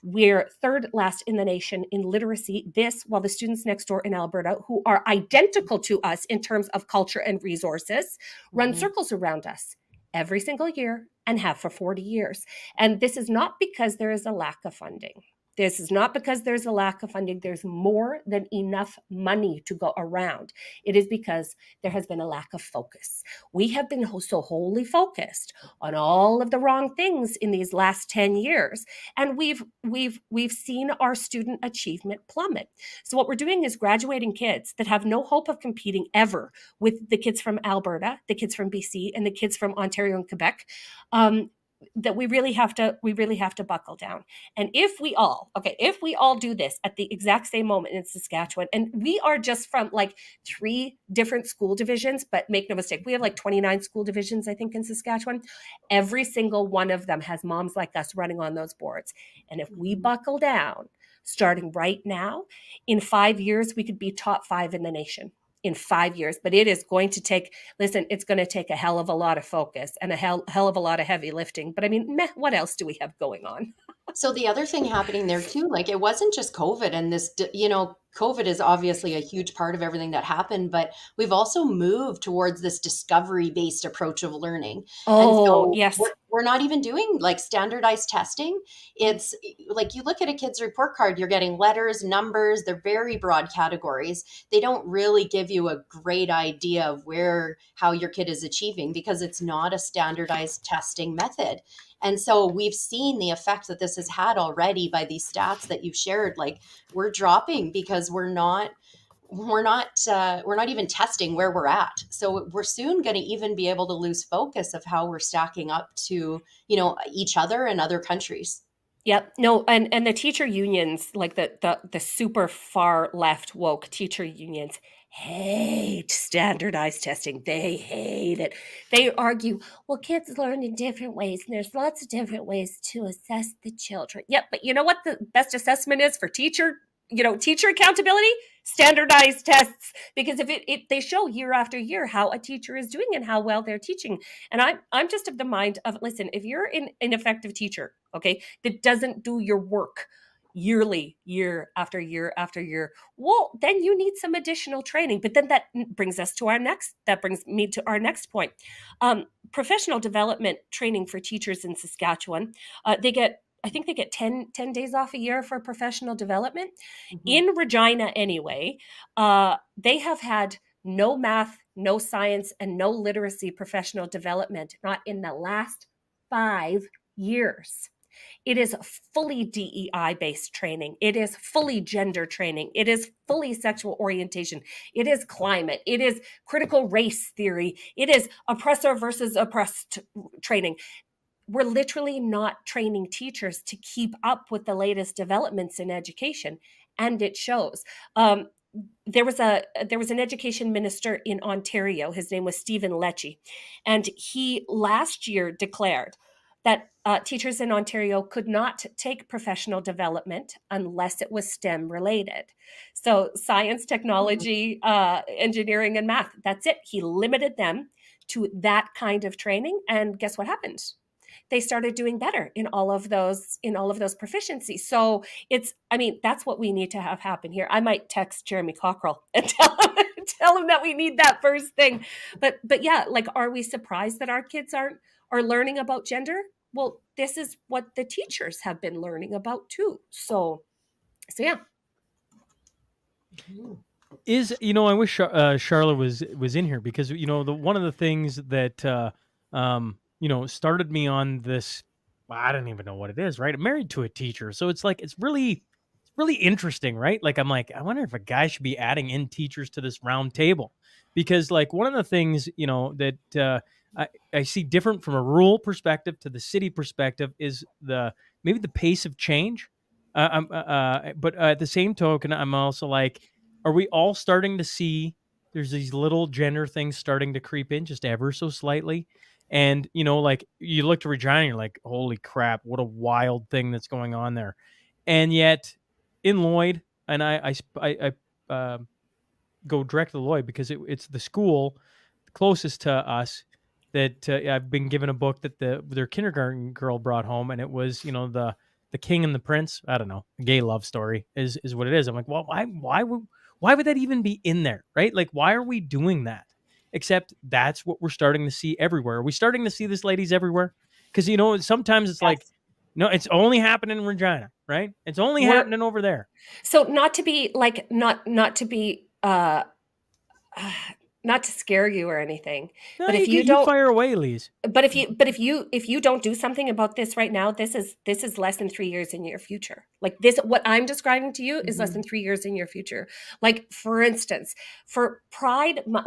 We're third last in the nation in literacy. This, while the students next door in Alberta, who are identical to us in terms of culture and resources, run circles around us every single year and have for 40 years. And this is not because there is a lack of funding. This is not because there's a lack of funding. There's more than enough money to go around. It is because there has been a lack of focus. We have been so wholly focused on all of the wrong things in these last 10 years, and we've seen our student achievement plummet. So what we're doing is graduating kids that have no hope of competing ever with the kids from Alberta, the kids from BC, and the kids from Ontario and Quebec. That we really have to buckle down. And if we all do this at the exact same moment in Saskatchewan, and we are just from like 3 different school divisions, but make no mistake, we have like 29 school divisions, I think, in Saskatchewan. Every single one of them has moms like us running on those boards. And if we buckle down, starting right now, in 5 years, we could be top 5 in the nation. In 5 years, but it is going to take, it's going to take a hell of a lot of focus and a hell of a lot of heavy lifting. But I mean, what else do we have going on? So the other thing happening there too, like it wasn't just COVID and this, COVID is obviously a huge part of everything that happened, but we've also moved towards this discovery-based approach of learning. And Oh, so yes. we're not even doing like standardized testing. It's like you look at a kid's report card, you're getting letters, numbers, they're very broad categories. They don't really give you a great idea of how your kid is achieving because it's not a standardized testing method. And so we've seen the effect that this has had already by these stats that you've shared. Like we're dropping because we're not even testing where we're at. So we're soon going to even be able to lose focus of how we're stacking up to, each other and other countries. Yep. No, and the teacher unions, like the super far left woke teacher unions, hate standardized testing. They hate it. They argue, well, kids learn in different ways, and there's lots of different ways to assess the children. Yep, but you know what the best assessment is for teacher accountability? Standardized tests. Because if they show year after year how a teacher is doing and how well they're teaching. And I'm just of the mind of, listen, if you're an ineffective teacher, okay, that doesn't do your work yearly, year after year after year, well, then you need some additional training. But then that brings me to our next point. Professional development training for teachers in Saskatchewan. I think they get 10 days off a year for professional development. Mm-hmm. In Regina, anyway, they have had no math, no science, and no literacy professional development, not in the last 5 years. It is fully DEI-based training. It is fully gender training. It is fully sexual orientation. It is climate. It is critical race theory. It is oppressor versus oppressed training. We're literally not training teachers to keep up with the latest developments in education, and it shows. There was an education minister in Ontario. His name was Stephen Lecce, and he last year declared that teachers in Ontario could not take professional development unless it was STEM related. So science, technology, engineering, and math. That's it. He limited them to that kind of training, and guess what happened? They started doing better in all of those proficiencies. So that's what we need to have happen here. I might text Jeremy Cockrell and tell him that we need that first thing. But yeah, like, are we surprised that our kids are learning about gender? Well, this is what the teachers have been learning about too. So yeah. I wish Charlotte was in here because one of the things that started me on this. I don't even know what it is, right? I'm married to a teacher, so it's like it's really interesting, right? Like I'm like, I wonder if a guy should be adding in teachers to this round table, because like one of the things that I see different from a rural perspective to the city perspective is maybe the pace of change. But at the same token, I'm also like, are we all starting to see there's these little gender things starting to creep in just ever so slightly? And, like you look to Regina, and you're like, holy crap, what a wild thing that's going on there. And yet in Lloyd, and I go direct to Lloyd because it's the school closest to us that I've been given a book that their kindergarten girl brought home, and it was, the King and the Prince. I don't know, a gay love story is what it is. I'm like, well, why would that even be in there, right? Like, why are we doing that? Except that's what we're starting to see everywhere. Are we starting to see this, ladies, everywhere? Because, sometimes it's like No, it's only happening in Regina, right? It's only We're happening over there. so not to be like not to be not to scare you or anything, No, but if you you don't fire away, Lise. but if you don't do something about this right now, this is less than 3 years in your future. Like this, what I'm describing to you is less than 3 years in your future. Like for instance, for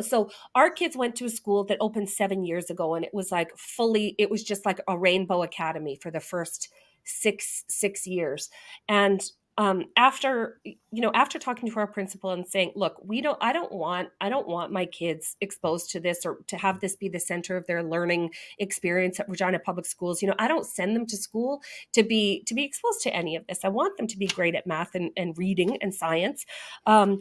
so our kids went to a school that opened 7 years ago, and it was like it was just like a rainbow academy for the first six years. And after after talking to our principal and saying, look, I don't want my kids exposed to this, or to have this be the center of their learning experience at Regina Public Schools. I don't send them to school to be exposed to any of this. I want them to be great at math and reading and science. But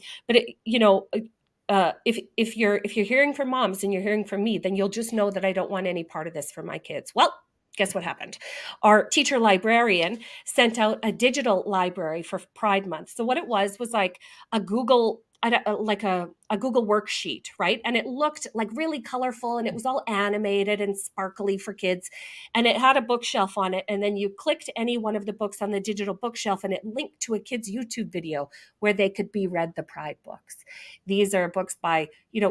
if you're hearing from moms and you're hearing from me, then you'll just know that I don't want any part of this for my kids. Well, guess what happened? Our teacher librarian sent out a digital library for Pride Month. So what it was like a Google a Google worksheet, right? And it looked like really colorful, and it was all animated and sparkly for kids. And it had a bookshelf on it. And then you clicked any one of the books on the digital bookshelf, and it linked to a kid's YouTube video where they could be read the Pride books. These are books by,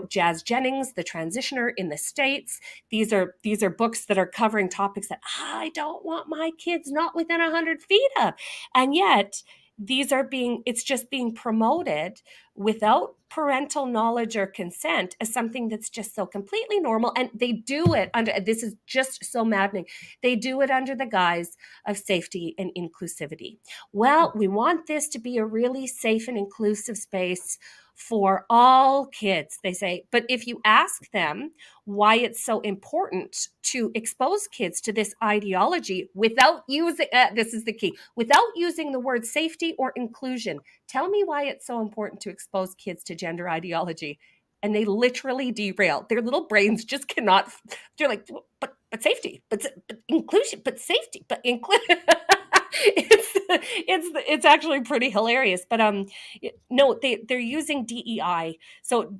Jazz Jennings, the transitioner in the States. These are books that are covering topics that I don't want my kids not within 100 feet of. And yet it's just being promoted without parental knowledge or consent as something that's just so completely normal. And they do it this is just so maddening. They do it under the guise of safety and inclusivity. Well, we want this to be a really safe and inclusive space for all kids, they say. But if you ask them why it's so important to expose kids to this ideology without using, this is the key, without using the word safety or inclusion, tell me why it's so important to expose kids to gender ideology. And they literally derail. Their little brains just cannot, they're like, but safety, but inclusion, but safety, but inclusion. It's actually pretty hilarious, but no, they're using DEI so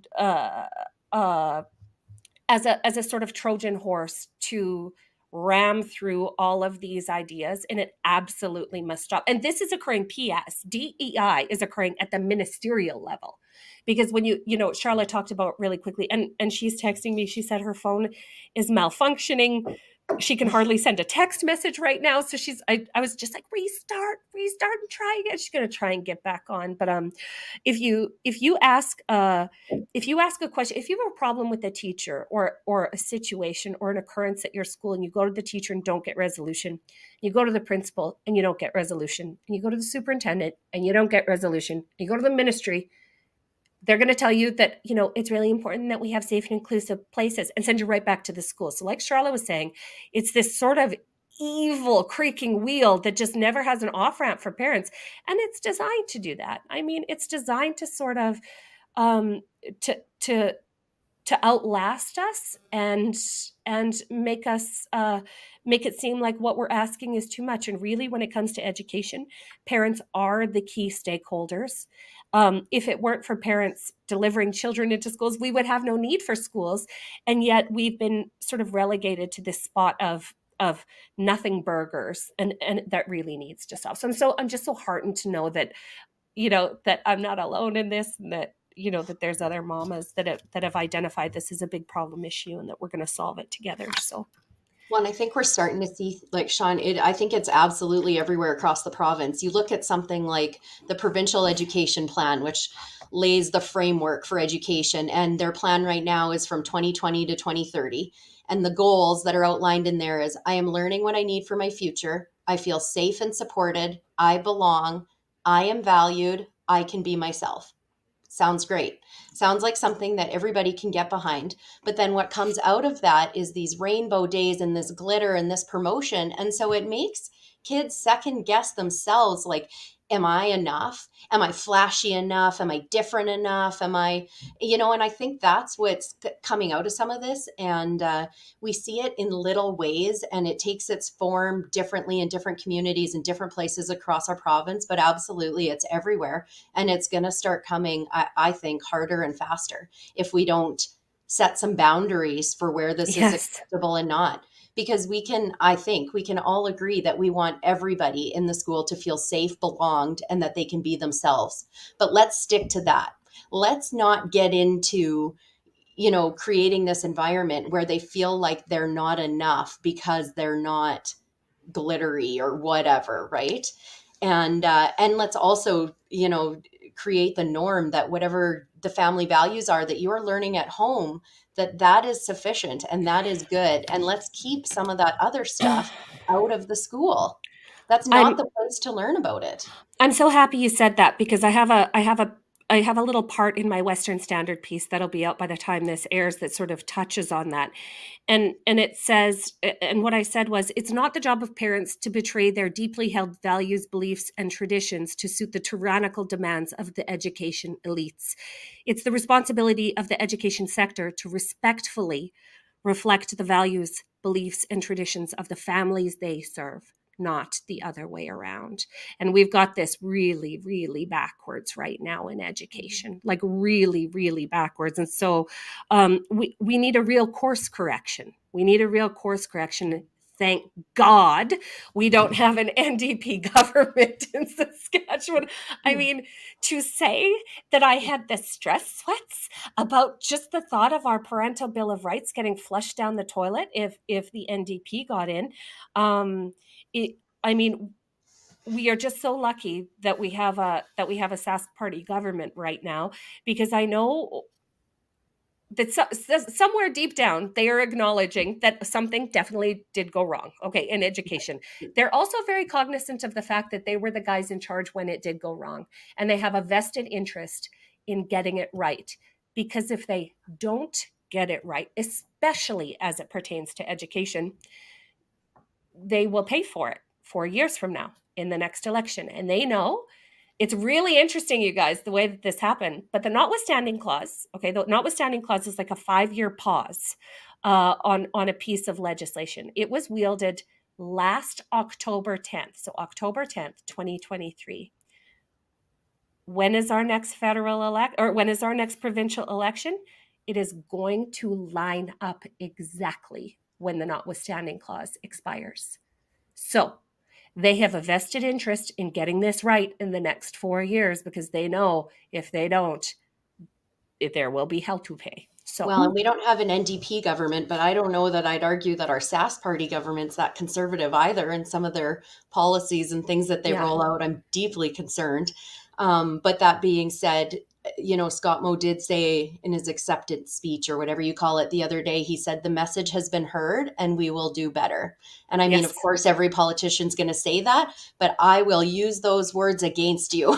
as a sort of Trojan horse to ram through all of these ideas, and it absolutely must stop. And this is occurring. P.S. DEI is occurring at the ministerial level, because when Charlotte talked about really quickly, and she's texting me. She said her phone is malfunctioning. She can hardly send a text message right now. So I was just like, restart and try again. She's going to try and get back on. But if you ask a question, if you have a problem with a teacher or a situation or an occurrence at your school, and you go to the teacher and don't get resolution, you go to the principal and you don't get resolution, and you go to the superintendent and you don't get resolution, you go to the ministry, they're going to tell you that, it's really important that we have safe and inclusive places, and send you right back to the school. So like Charlotte was saying, it's this sort of evil creaking wheel that just never has an off-ramp for parents. And it's designed to do that. I mean, it's designed to sort of to outlast us and make us make it seem like what we're asking is too much. And really, when it comes to education, parents are the key stakeholders. If it weren't for parents delivering children into schools, we would have no need for schools. And yet we've been sort of relegated to this spot of nothing burgers, and that really needs to stop. So I'm just so heartened to know that, that I'm not alone in this, and that, that there's other mamas that have identified this as a big problem issue, and that we're going to solve it together. So. Well, and I think we're starting to see, like Shaun, I think it's absolutely everywhere across the province. You look at something like the provincial education plan, which lays the framework for education, and their plan right now is from 2020 to 2030. And the goals that are outlined in there is, I am learning what I need for my future. I feel safe and supported. I belong. I am valued. I can be myself. Sounds great. Sounds like something that everybody can get behind. But then what comes out of that is these rainbow days and this glitter and this promotion. And so it makes kids second guess themselves, like, am I enough? Am I flashy enough? Am I different enough? Am I, and I think that's what's coming out of some of this. And we see it in little ways, and it takes its form differently in different communities and different places across our province. But absolutely, it's everywhere. And it's going to start coming, I think, harder and faster if we don't set some boundaries for where this is acceptable and not. because I think we can all agree that we want everybody in the school to feel safe, belonged, and that they can be themselves. But let's stick to that. Let's not get into, creating this environment where they feel like they're not enough because they're not glittery or whatever, right? And let's also, create the norm that whatever the family values are that you're learning at home, that is sufficient and that is good. And let's keep some of that other stuff out of the school. That's not I'm the place to learn about it. I'm so happy you said that, because I have a little part in my Western Standard piece that'll be out by the time this airs that sort of touches on that. And it says, and what I said was, it's not the job of parents to betray their deeply held values, beliefs, and traditions to suit the tyrannical demands of the education elites. It's the responsibility of the education sector to respectfully reflect the values, beliefs, and traditions of the families they serve, not the other way around. And we've got this really, really backwards right now in education, like really, really backwards. And so we need a real course correction. We need a real course correction. Thank God we don't have an NDP government in Saskatchewan. I mean, to say that I had the stress sweats about just the thought of our parental bill of rights getting flushed down the toilet if the NDP got in, I mean, we are just so lucky that we have a Sask party government right now, because I know that somewhere deep down they are acknowledging that something definitely did go wrong, okay, in education. They're also very cognizant of the fact that they were the guys in charge when it did go wrong, and they have a vested interest in getting it right, because if they don't get it right, especially as it pertains to education, they will pay for it 4 years from now in the next election. And they know it's really interesting, you guys, the way that this happened. But the notwithstanding clause, okay, the notwithstanding clause is like a 5-year pause on a piece of legislation. It was wielded last October 10th. So October 10th, 2023. When is our next when is our next provincial election? It is going to line up exactly when the notwithstanding clause expires. So they have a vested interest in getting this right in the next 4 years, because they know if they don't, there will be hell to pay. So, Well, and we don't have an NDP government, but I don't know that I'd argue that our Sask party government's that conservative either. And some of their policies and things that they yeah, roll out, I'm deeply concerned. But that being said, Scott Moe did say in his acceptance speech, or whatever you call it, the other day, he said the message has been heard and we will do better. And I mean, of yes, course, every politician's going to say that, but I will use those words against you.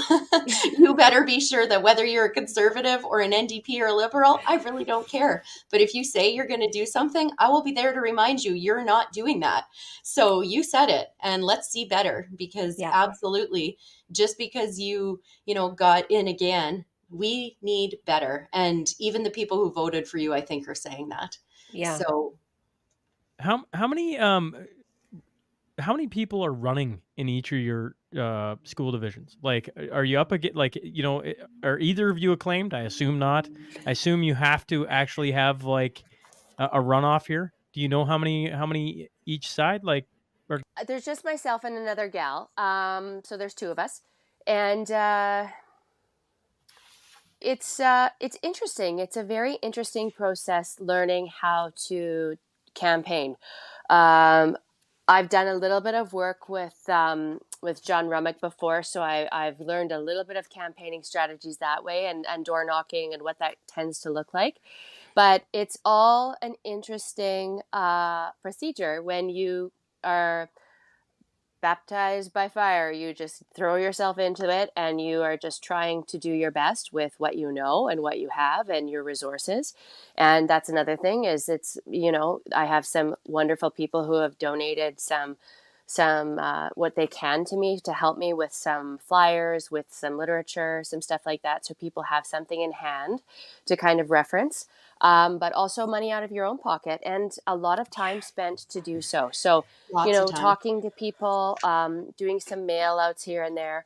You better be sure that whether you're a conservative or an NDP or a liberal, I really don't care. But if you say you're going to do something, I will be there to remind you you're not doing that. So you said it, and let's see better, because yeah, absolutely, just because you got in again, we need better. And even the people who voted for you, I think, are saying that. yeah. So How many people are running in each of your school divisions? Like, are you up against, like, are either of you acclaimed? I assume not. I assume you have to actually have like a runoff here. Do you know how many each side? Like, or There's just myself and another gal. So there's two of us, and it's interesting. It's a very interesting process learning how to campaign. I've done a little bit of work with John Rummock before, so I've learned a little bit of campaigning strategies that way, and door knocking and what that tends to look like. But it's all an interesting procedure when you are baptized by fire. You just throw yourself into it, and you are just trying to do your best with what you know and what you have and your resources. And that's another thing, is it's, I have some wonderful people who have donated some what they can to me to help me with some flyers, with some literature, some stuff like that, so people have something in hand to kind of reference. But also money out of your own pocket, and a lot of time spent to do so. So, lots of time. talking to people, doing some mail outs here and there,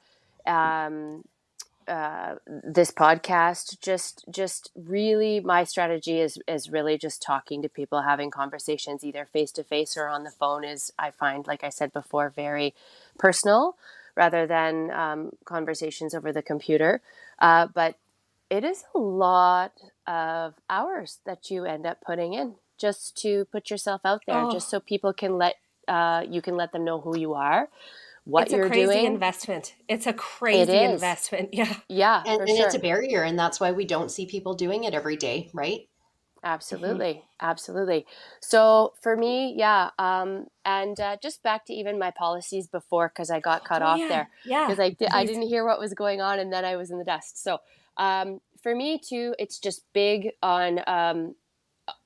this podcast, just really my strategy is really just talking to people, having conversations either face to face or on the phone is, I find, like I said before, very personal rather than conversations over the computer. But it is a lot of hours that you end up putting in just to put yourself out there, Oh, just so people can you can let them know who you are, what it's a you're crazy doing. investment. It's a It crazy is. investment. Yeah. Yeah, for And it's a sure. barrier, and that's why we don't see people doing it every day, right? Mhm. Absolutely. Absolutely. So for me, yeah. And just back to even my policies before, because I got cut Oh, off yeah. there Yeah. because I Please. didn't hear what was going on and then I was in the dust. So for me too, it's just big on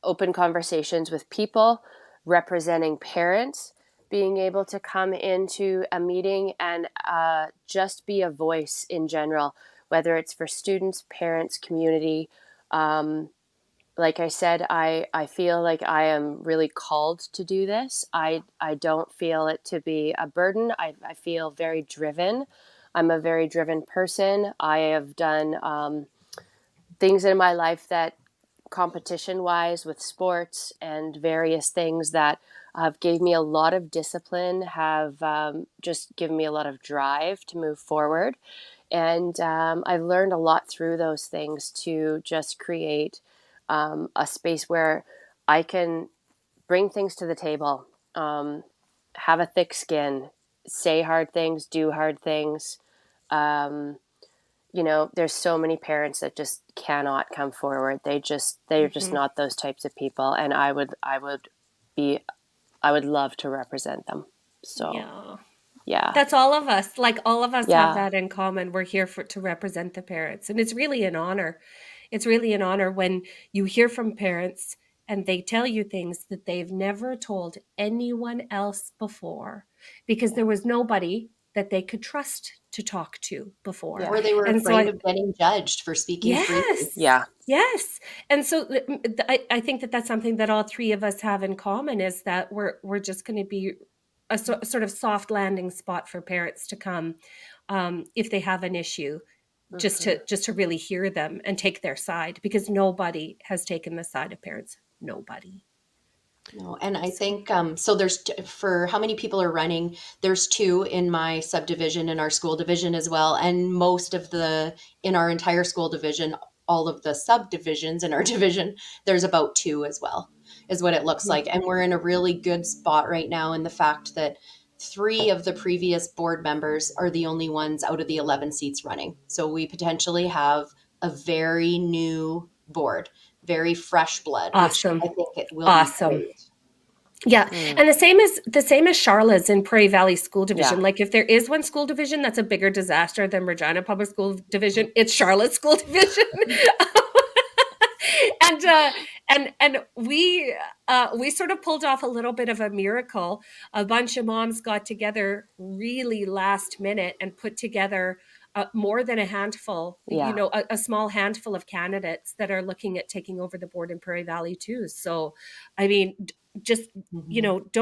open conversations with people, representing parents, being able to come into a meeting and just be a voice in general, whether it's for students, parents, community. Like I said, I feel like I am really called to do this. I don't feel it to be a burden. I feel very driven. I'm a very driven person. I have done things in my life that competition wise with sports and various things that have gave me a lot of discipline, have just given me a lot of drive to move forward. And I've learned a lot through those things to just create a space where I can bring things to the table, have a thick skin, say hard things, do hard things. Um, there's so many parents that just cannot come forward. They're just Mhm. not those types of people. And be, I would love to represent them. So Yeah. yeah, That's all of us. Like all of us have yeah, that in common. We're here to represent the parents. And it's really an honor. It's really an honor when you hear from parents and they tell you things that they've never told anyone else before because there was nobody that they could trust to talk to before. yeah, Or they were And so afraid of getting judged for speaking freely. yes, yeah, yes. And so I think that that's something that all three of us have in common is that we're just going to be a sort of soft landing spot for parents to come if they have an issue, hmm, just to really hear them and take their side because nobody has taken the side of parents. Nobody. No, and I So, think so. For how many people are running? There's two in my subdivision in our school division as well, and most of the in our entire school division, all of the subdivisions in our division, there's about two as well, is what it looks mhm. like. And we're in a really good spot right now in the fact that three of the previous board members are the only ones out of the 11 seats running. So we potentially have a very new board, very fresh blood, which I Awesome. think it will be Awesome. great. Yeah, mm, and the same as Charlotte's in Prairie Valley School yeah, Division. Like if there is one school division that's a bigger disaster than Regina Public School Division, it's Charlotte School Division. and and we sort of pulled off a little bit of a miracle. A bunch of moms got together really last minute and put together more than a handful, yeah. a small handful of candidates that are looking at taking over the board in Prairie Valley too. So, I mean, just Mhm.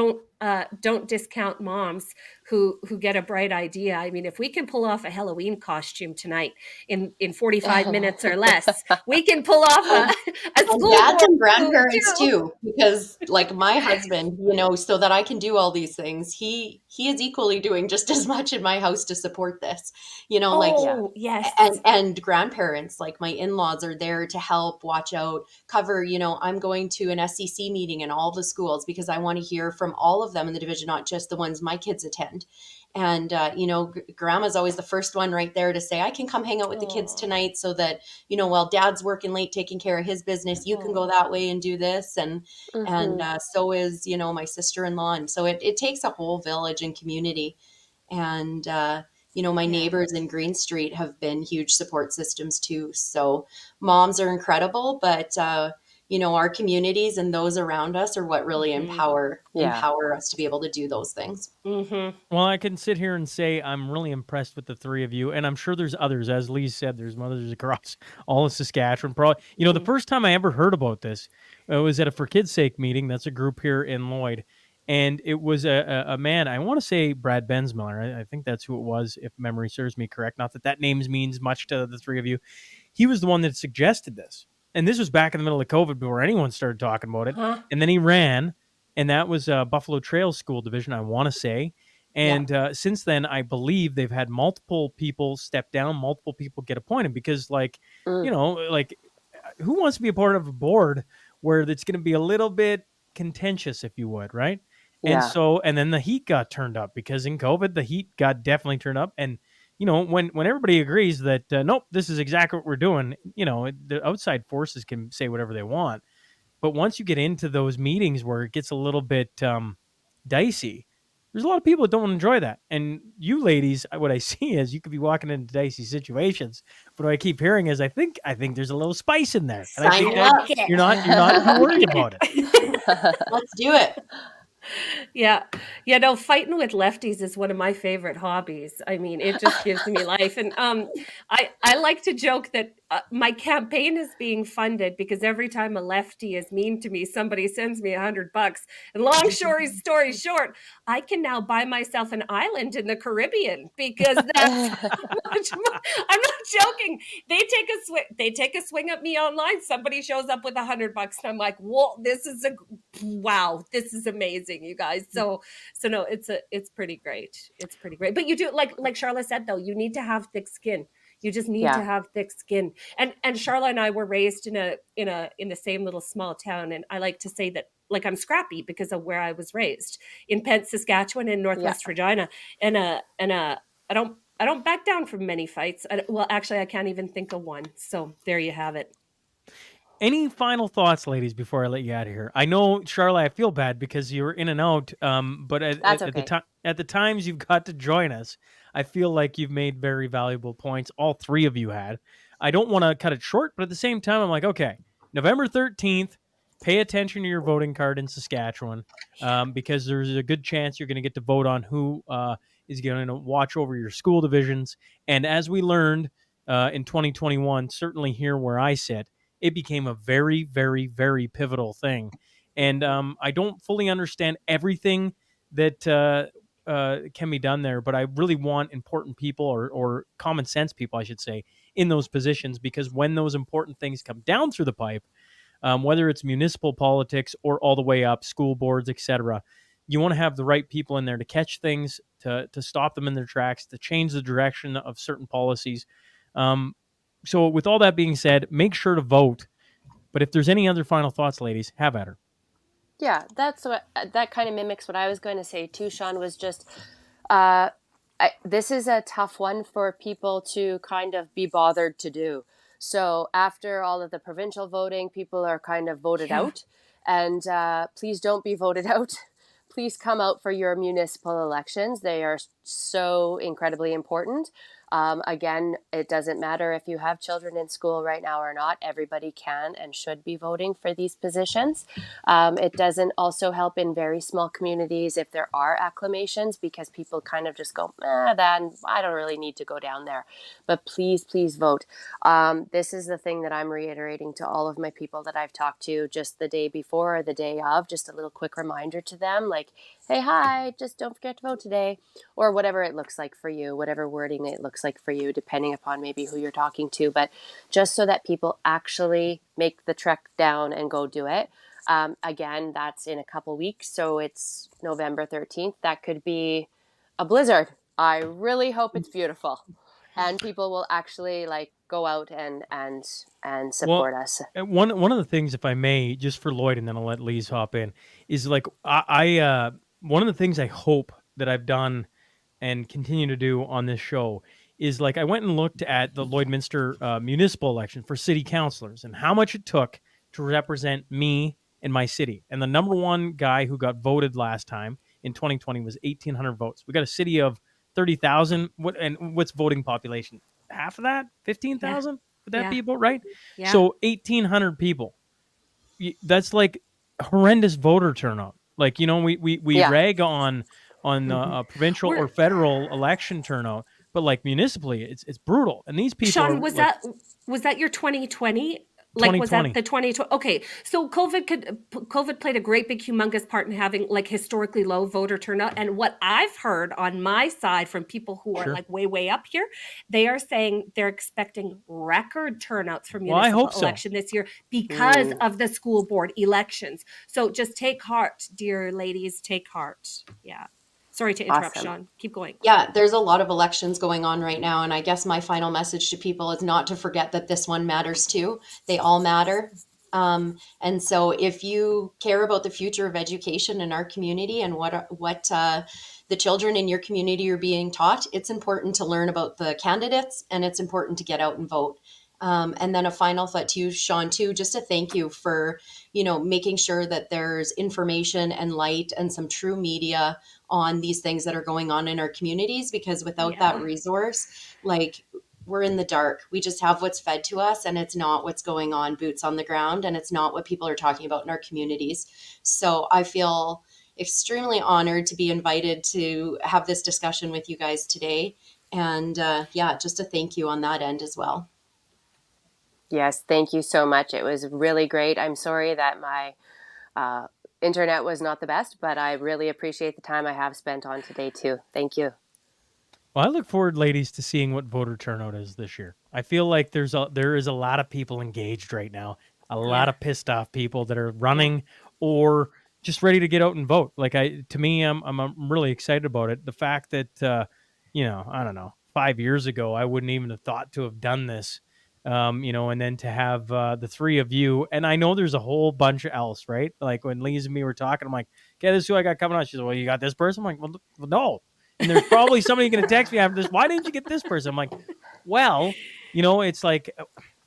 don't discount moms who get a bright idea. I mean, if we can pull off a Halloween costume tonight in 45 minutes or less, we can pull off a And school dads board and too. grandparents too, because like my husband, so that I can do all these things, he is equally doing just as much in my house to support this. Like Yeah, Oh, and yes. and grandparents, like my in-laws are there to help watch out, cover, I'm going to an SCC meeting in all the schools because I want to hear from all of them in the division, not just the ones my kids attend. And grandma's always the first one right there to say, I can come hang out with the kids Oh, tonight so that while dad's working late taking care of his business, you can go oh, that way and do this. And hmm, so is my sister-in-law. And so it takes a whole village and community. And my yeah. neighbors in Green Street have been huge support systems too. So moms are incredible, but our communities and those around us are what really Hmm. yeah, empower us to be able to do those things. Hmm. Well, I can sit here and say I'm really impressed with the three of you, and I'm sure there's others. As Lee said, there's others across all of Saskatchewan. Probably, the Hmm. first time I ever heard about this was at a For Kids' Sake meeting. That's a group here in Lloyd, And it was a man, I want to say Brad Bensmiller. I think that's who it was, if memory serves me correct. Not that names means much to the three of you. He was the one that suggested this. And this was back in the middle of COVID before anyone started talking about it. Huh? And then he ran, and that was Buffalo Trails School Division, I want to say. Yeah. And since then, I believe they've had multiple people step down, multiple people get appointed because, like, who wants to be a part of a board where it's going to be a little bit contentious, if you would, right? Yeah. And then the heat got turned up because in COVID, the heat got definitely turned up. And, when everybody agrees that, nope, this is exactly what we're doing, the outside forces can say whatever they want. But once you get into those meetings where it gets a little bit dicey, there's a lot of people that don't enjoy that. And you ladies, what I see is you could be walking into dicey situations. But what I keep hearing is I think there's a little spice in there. And I Sign think me that up. you're not too worried about it. Let's do it. Yeah. No, fighting with lefties is one of my favorite hobbies. I mean, it just gives me life. And I like to joke that my campaign is being funded because every time a lefty is mean to me, somebody sends me $100. And long story short, I can now buy myself an island in the Caribbean because that's how much I'm not joking. They take a swing at me online. Somebody shows up with $100 and I'm like, whoa, this is amazing, you guys. So no, it's pretty great. It's pretty great. But you do, like Charla said, though, you need to have thick skin. You just need to have thick skin. And Charla and I were raised in the same little small town. And I like to say that, like, I'm scrappy because of where I was raised in Penn, Saskatchewan, in Northwest Regina. And I don't back down from many fights. Well, actually, I can't even think of one. So there you have it. Any final thoughts, ladies, before I let you out of here? I know, Charlotte, I feel bad because you were in and out, but at the times you've got to join us, I feel like you've made very valuable points. All three of you had. I don't want to cut it short, but at the same time, I'm like, okay, November 13th, pay attention to your voting card in Saskatchewan, because there's a good chance you're going to get to vote on who is going to watch over your school divisions. And as we learned in 2021, certainly here where I sit, it became a very, very, very pivotal thing. And I don't fully understand everything that can be done there, but I really want important people or common sense people, I should say, in those positions, because when those important things come down through the pipe, whether it's municipal politics or all the way up, school boards, etc., you want to have the right people in there to catch things, to stop them in their tracks, to change the direction of certain policies. So with all that being said, make sure to vote. But if there's any other final thoughts, ladies, have at her. Yeah, that kind of mimics what I was going to say too, Shaun, was just this is a tough one for people to kind of be bothered to do. So after all of the provincial voting, people are kind of voted out. And please don't be voted out. Please come out for your municipal elections. They are so incredibly important. Again, it doesn't matter if you have children in school right now or not. Everybody can and should be voting for these positions. It doesn't also help in very small communities if there are acclamations, because people kind of just go, then I don't really need to go down there. But please, please vote. This is the thing that I'm reiterating to all of my people that I've talked to just the day before or the day of, just a little quick reminder to them, like, hey, hi, just don't forget to vote today, or whatever it looks like for you, whatever wording it looks like for you, depending upon maybe who you're talking to, but just so that people actually make the trek down and go do it. Again, that's in a couple weeks, so it's November 13th. That could be a blizzard. I really hope it's beautiful, and people will actually go out and support us. One of the things, if I may, just for Lloyd, and then I'll let Lise hop in, is I one of the things I hope that I've done and continue to do on this show is I went and looked at the Lloydminster municipal election for city councilors and how much it took to represent me and my city. And the number one guy who got voted last time in 2020 was 1,800 votes. We got a city of 30,000. What's voting population? Half of that? 15,000? Would that be about right? Yeah. So 1,800 people. That's horrendous voter turnout. We rag on provincial or federal election turnout, but municipally, it's brutal. And these people, Shaun, was that your 2020 Like, was that 2020. the 2020? Okay, so COVID played a great big humongous part in having like historically low voter turnout. And what I've heard on my side from people who are Sure. like way up here, they are saying they're expecting record turnouts for Well, I municipal hope so. election this year because Mm. of the school board elections. So just take heart, dear ladies, take heart. Yeah. Sorry to interrupt, Awesome. Shaun. Keep going. Yeah, there's a lot of elections going on right now. And I guess my final message to people is not to forget that this one matters too. They all matter. And so if you care about the future of education in our community and what the children in your community are being taught, it's important to learn about the candidates, and it's important to get out and vote. And then a final thought to you, Shaun, too, just to thank you for, making sure that there's information and light and some true media on these things that are going on in our communities, because without that resource, like, we're in the dark. We just have what's fed to us, and it's not what's going on boots on the ground, and it's not what people are talking about in our communities. So I feel extremely honored to be invited to have this discussion with you guys today. And just a thank you on that end as well. Yes, thank you so much. It was really great. I'm sorry that my internet was not the best, but I really appreciate the time I have spent on today too. Thank you. Well, I look forward, ladies, to seeing what voter turnout is this year. I feel like there is a lot of people engaged right now, a lot of pissed off people that are running or just ready to get out and vote. Like I'm really excited about it. The fact that I don't know, 5 years ago I wouldn't even have thought to have done this. And then to have the three of you, and I know there's a whole bunch else, right? Like when Lise and me were talking, I'm like, okay, this is who I got coming on. She's like, well, you got this person? I'm like, well no. And there's probably somebody going to text me after this. Why didn't you get this person? I'm like, well, it's like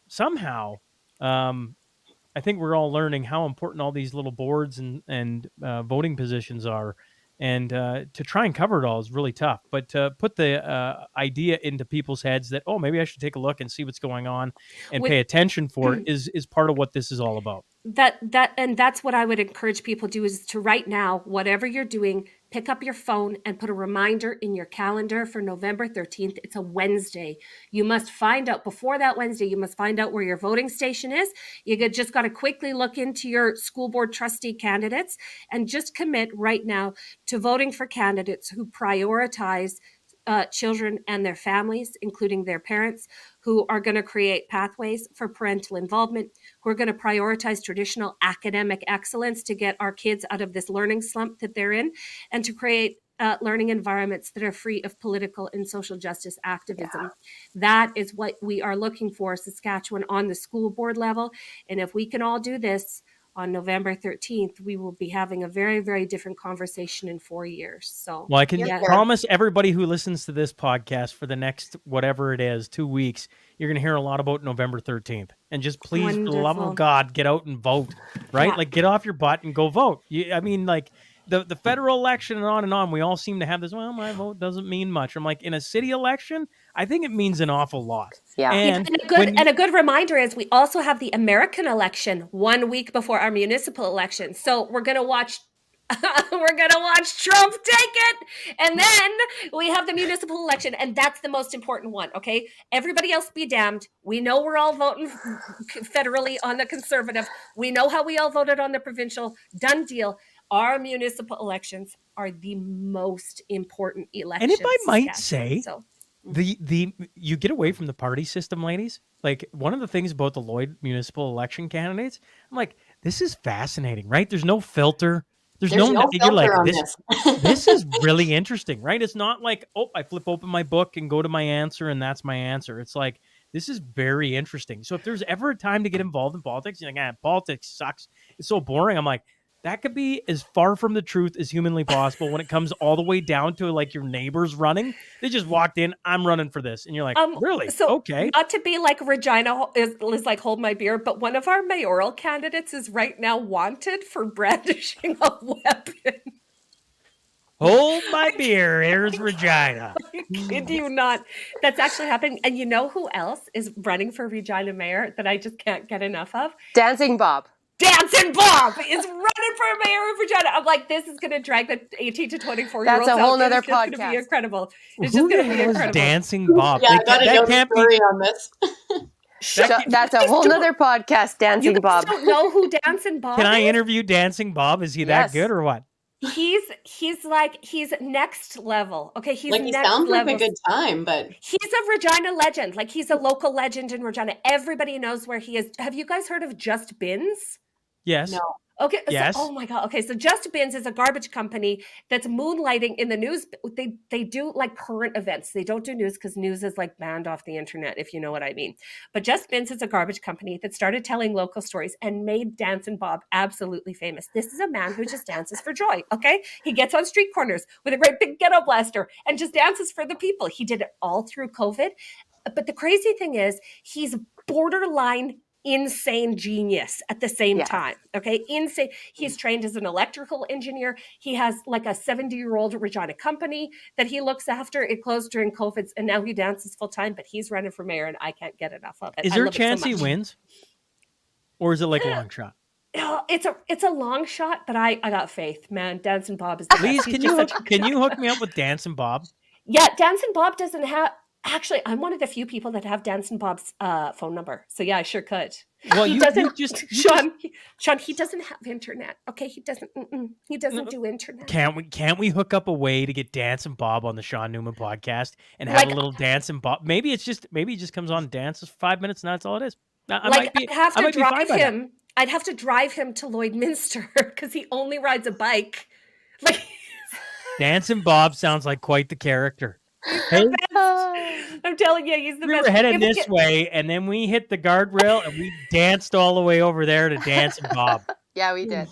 somehow I think we're all learning how important all these little boards and voting positions are. And to try and cover it all is really tough. But to put the idea into people's heads that, oh, maybe I should take a look and see what's going on and pay attention for it is part of what this is all about. That's what I would encourage people to do, is to right now, whatever you're doing, pick up your phone and put a reminder in your calendar for November 13th. It's a Wednesday. You must find out before that Wednesday, you must find out where your voting station is. You just got to quickly look into your school board trustee candidates and just commit right now to voting for candidates who prioritize children and their families, including their parents, who are going to create pathways for parental involvement, who are going to prioritize traditional academic excellence to get our kids out of this learning slump that they're in, and to create learning environments that are free of political and social justice activism. Yeah. That is what we are looking for, Saskatchewan, on the school board level. And if we can all do this on November 13th, we will be having a very, very different conversation in 4 years. So, well, I can promise everybody who listens to this podcast for the next, whatever it is, 2 weeks, you're going to hear a lot about November 13th. And just please, for the love of God, get out and vote, right? Yeah. Like, get off your butt and go vote. The federal election and on, we all seem to have this, well, my vote doesn't mean much. I'm like, in a city election, I think it means an awful lot. Yeah. And a good reminder is we also have the American election 1 week before our municipal election. So we're going to watch Trump take it. And then we have the municipal election. And that's the most important one. Okay. Everybody else be damned. We know we're all voting federally on the Conservative. We know how we all voted on the provincial. Done deal. Our municipal elections are the most important elections. And if I might say, you get away from the party system, ladies. Like, one of the things about the Lloyd municipal election candidates, I'm like, this is fascinating, right? There's no filter. There's no filter. You're like, this is really interesting, right? It's not like, oh, I flip open my book and go to my answer and that's my answer. It's like, this is very interesting. So if there's ever a time to get involved in politics, you're like, politics sucks. It's so boring. I'm like, that could be as far from the truth as humanly possible when it comes all the way down to like your neighbors running. They just walked in, I'm running for this. And you're like, really? So okay. Not to be like Regina is like hold my beer, but one of our mayoral candidates is right now wanted for brandishing a weapon. Hold my beer. Here's Regina. I kid you not. That's actually happening. And you know who else is running for Regina mayor that I just can't get enough of? Dancing Bob. Dancing Bob is running for mayor of Regina. I'm like, this is going to drag the 18 to 24-year-olds. That's a whole nother podcast. It's going to be incredible. It's just going to be incredible. Dancing Bob. Yeah, I got to know the story on this. That's a whole nother podcast, You Dancing guys Bob. don't know who Dancing Bob Can I is? interview Dancing Bob? Is he that Yes. good or what? He's next level. Okay, he's Like, he next sounds like level. a good time, but He's a Regina legend. Like, he's a local legend in Regina. Everybody knows where he is. Have you guys heard of Just Bins? Yes. no. Okay. Yes. So, oh my God. Okay. So Just Bins is a garbage company that's moonlighting in the news. They do like current events. They don't do news because news is like banned off the internet, if you know what I mean. But Just Bins is a garbage company that started telling local stories and made Dancing Bob absolutely famous. This is a man who just dances for joy. Okay. He gets on street corners with a great big ghetto blaster and just dances for the people. He did it all through COVID. But the crazy thing is, he's borderline insane genius at the same Yes. time. Okay. Insane. He's trained as an electrical engineer. He has like a 70-year-old Regina company that he looks after. It closed during COVID and now he dances full time, but he's running for mayor and I can't get enough of it. Is I there a love it so chance he much. wins? Or is it like a long shot? Oh, it's a long shot, but I got faith, man. Dancing Bob is the best. Please, He's can just you such a- can you hook me up with Dancing Bob? Yeah, Dancing Bob doesn't have. Actually, I'm one of the few people that have Dancing Bob's phone number. So yeah, I sure could. Well, He you doesn't. just Sean, he doesn't have internet. Okay, he doesn't. He doesn't do internet. can't we hook up a way to get Dancing Bob on the Shaun Newman podcast and have Like- a little Dancing Bob? Maybe he just comes on, dances for 5 minutes, and that's all it is. I Like might be, I'd have I to might be fine drive by that. him. I'd have to drive him to Lloydminster because he only rides a bike. Like Dancing Bob sounds like quite the character. Hey, I'm telling you, he's the we best. were headed If we this get- way, and then we hit the guardrail, and we danced all the way over there to Dancing Bob. Yeah, we did.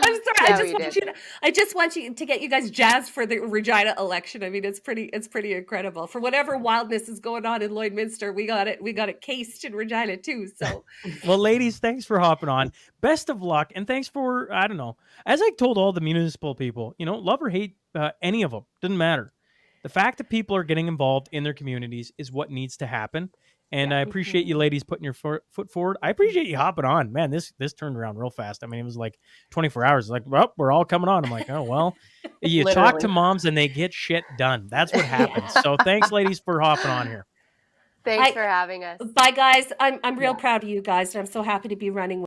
I'm sorry. Yeah, we did. I just want you to get you guys jazzed for the Regina election. I mean, it's pretty incredible. For whatever wildness is going on in Lloydminster, we got it cased in Regina too. So Well, ladies, thanks for hopping on. Best of luck, and thanks for, I don't know, as I told all the municipal people, love or hate any of them, doesn't matter. The fact that people are getting involved in their communities is what needs to happen. And I appreciate you ladies putting your foot forward. I appreciate you hopping on. Man, this turned around real fast. I mean, it was like 24 hours. Like, well, we're all coming on. I'm like, oh, well, you talk to Literally. moms and they get shit done. That's what happens. So thanks, ladies, for hopping on here. Thanks for having us. bye, guys. I'm real proud of you guys, and I'm so happy to be running.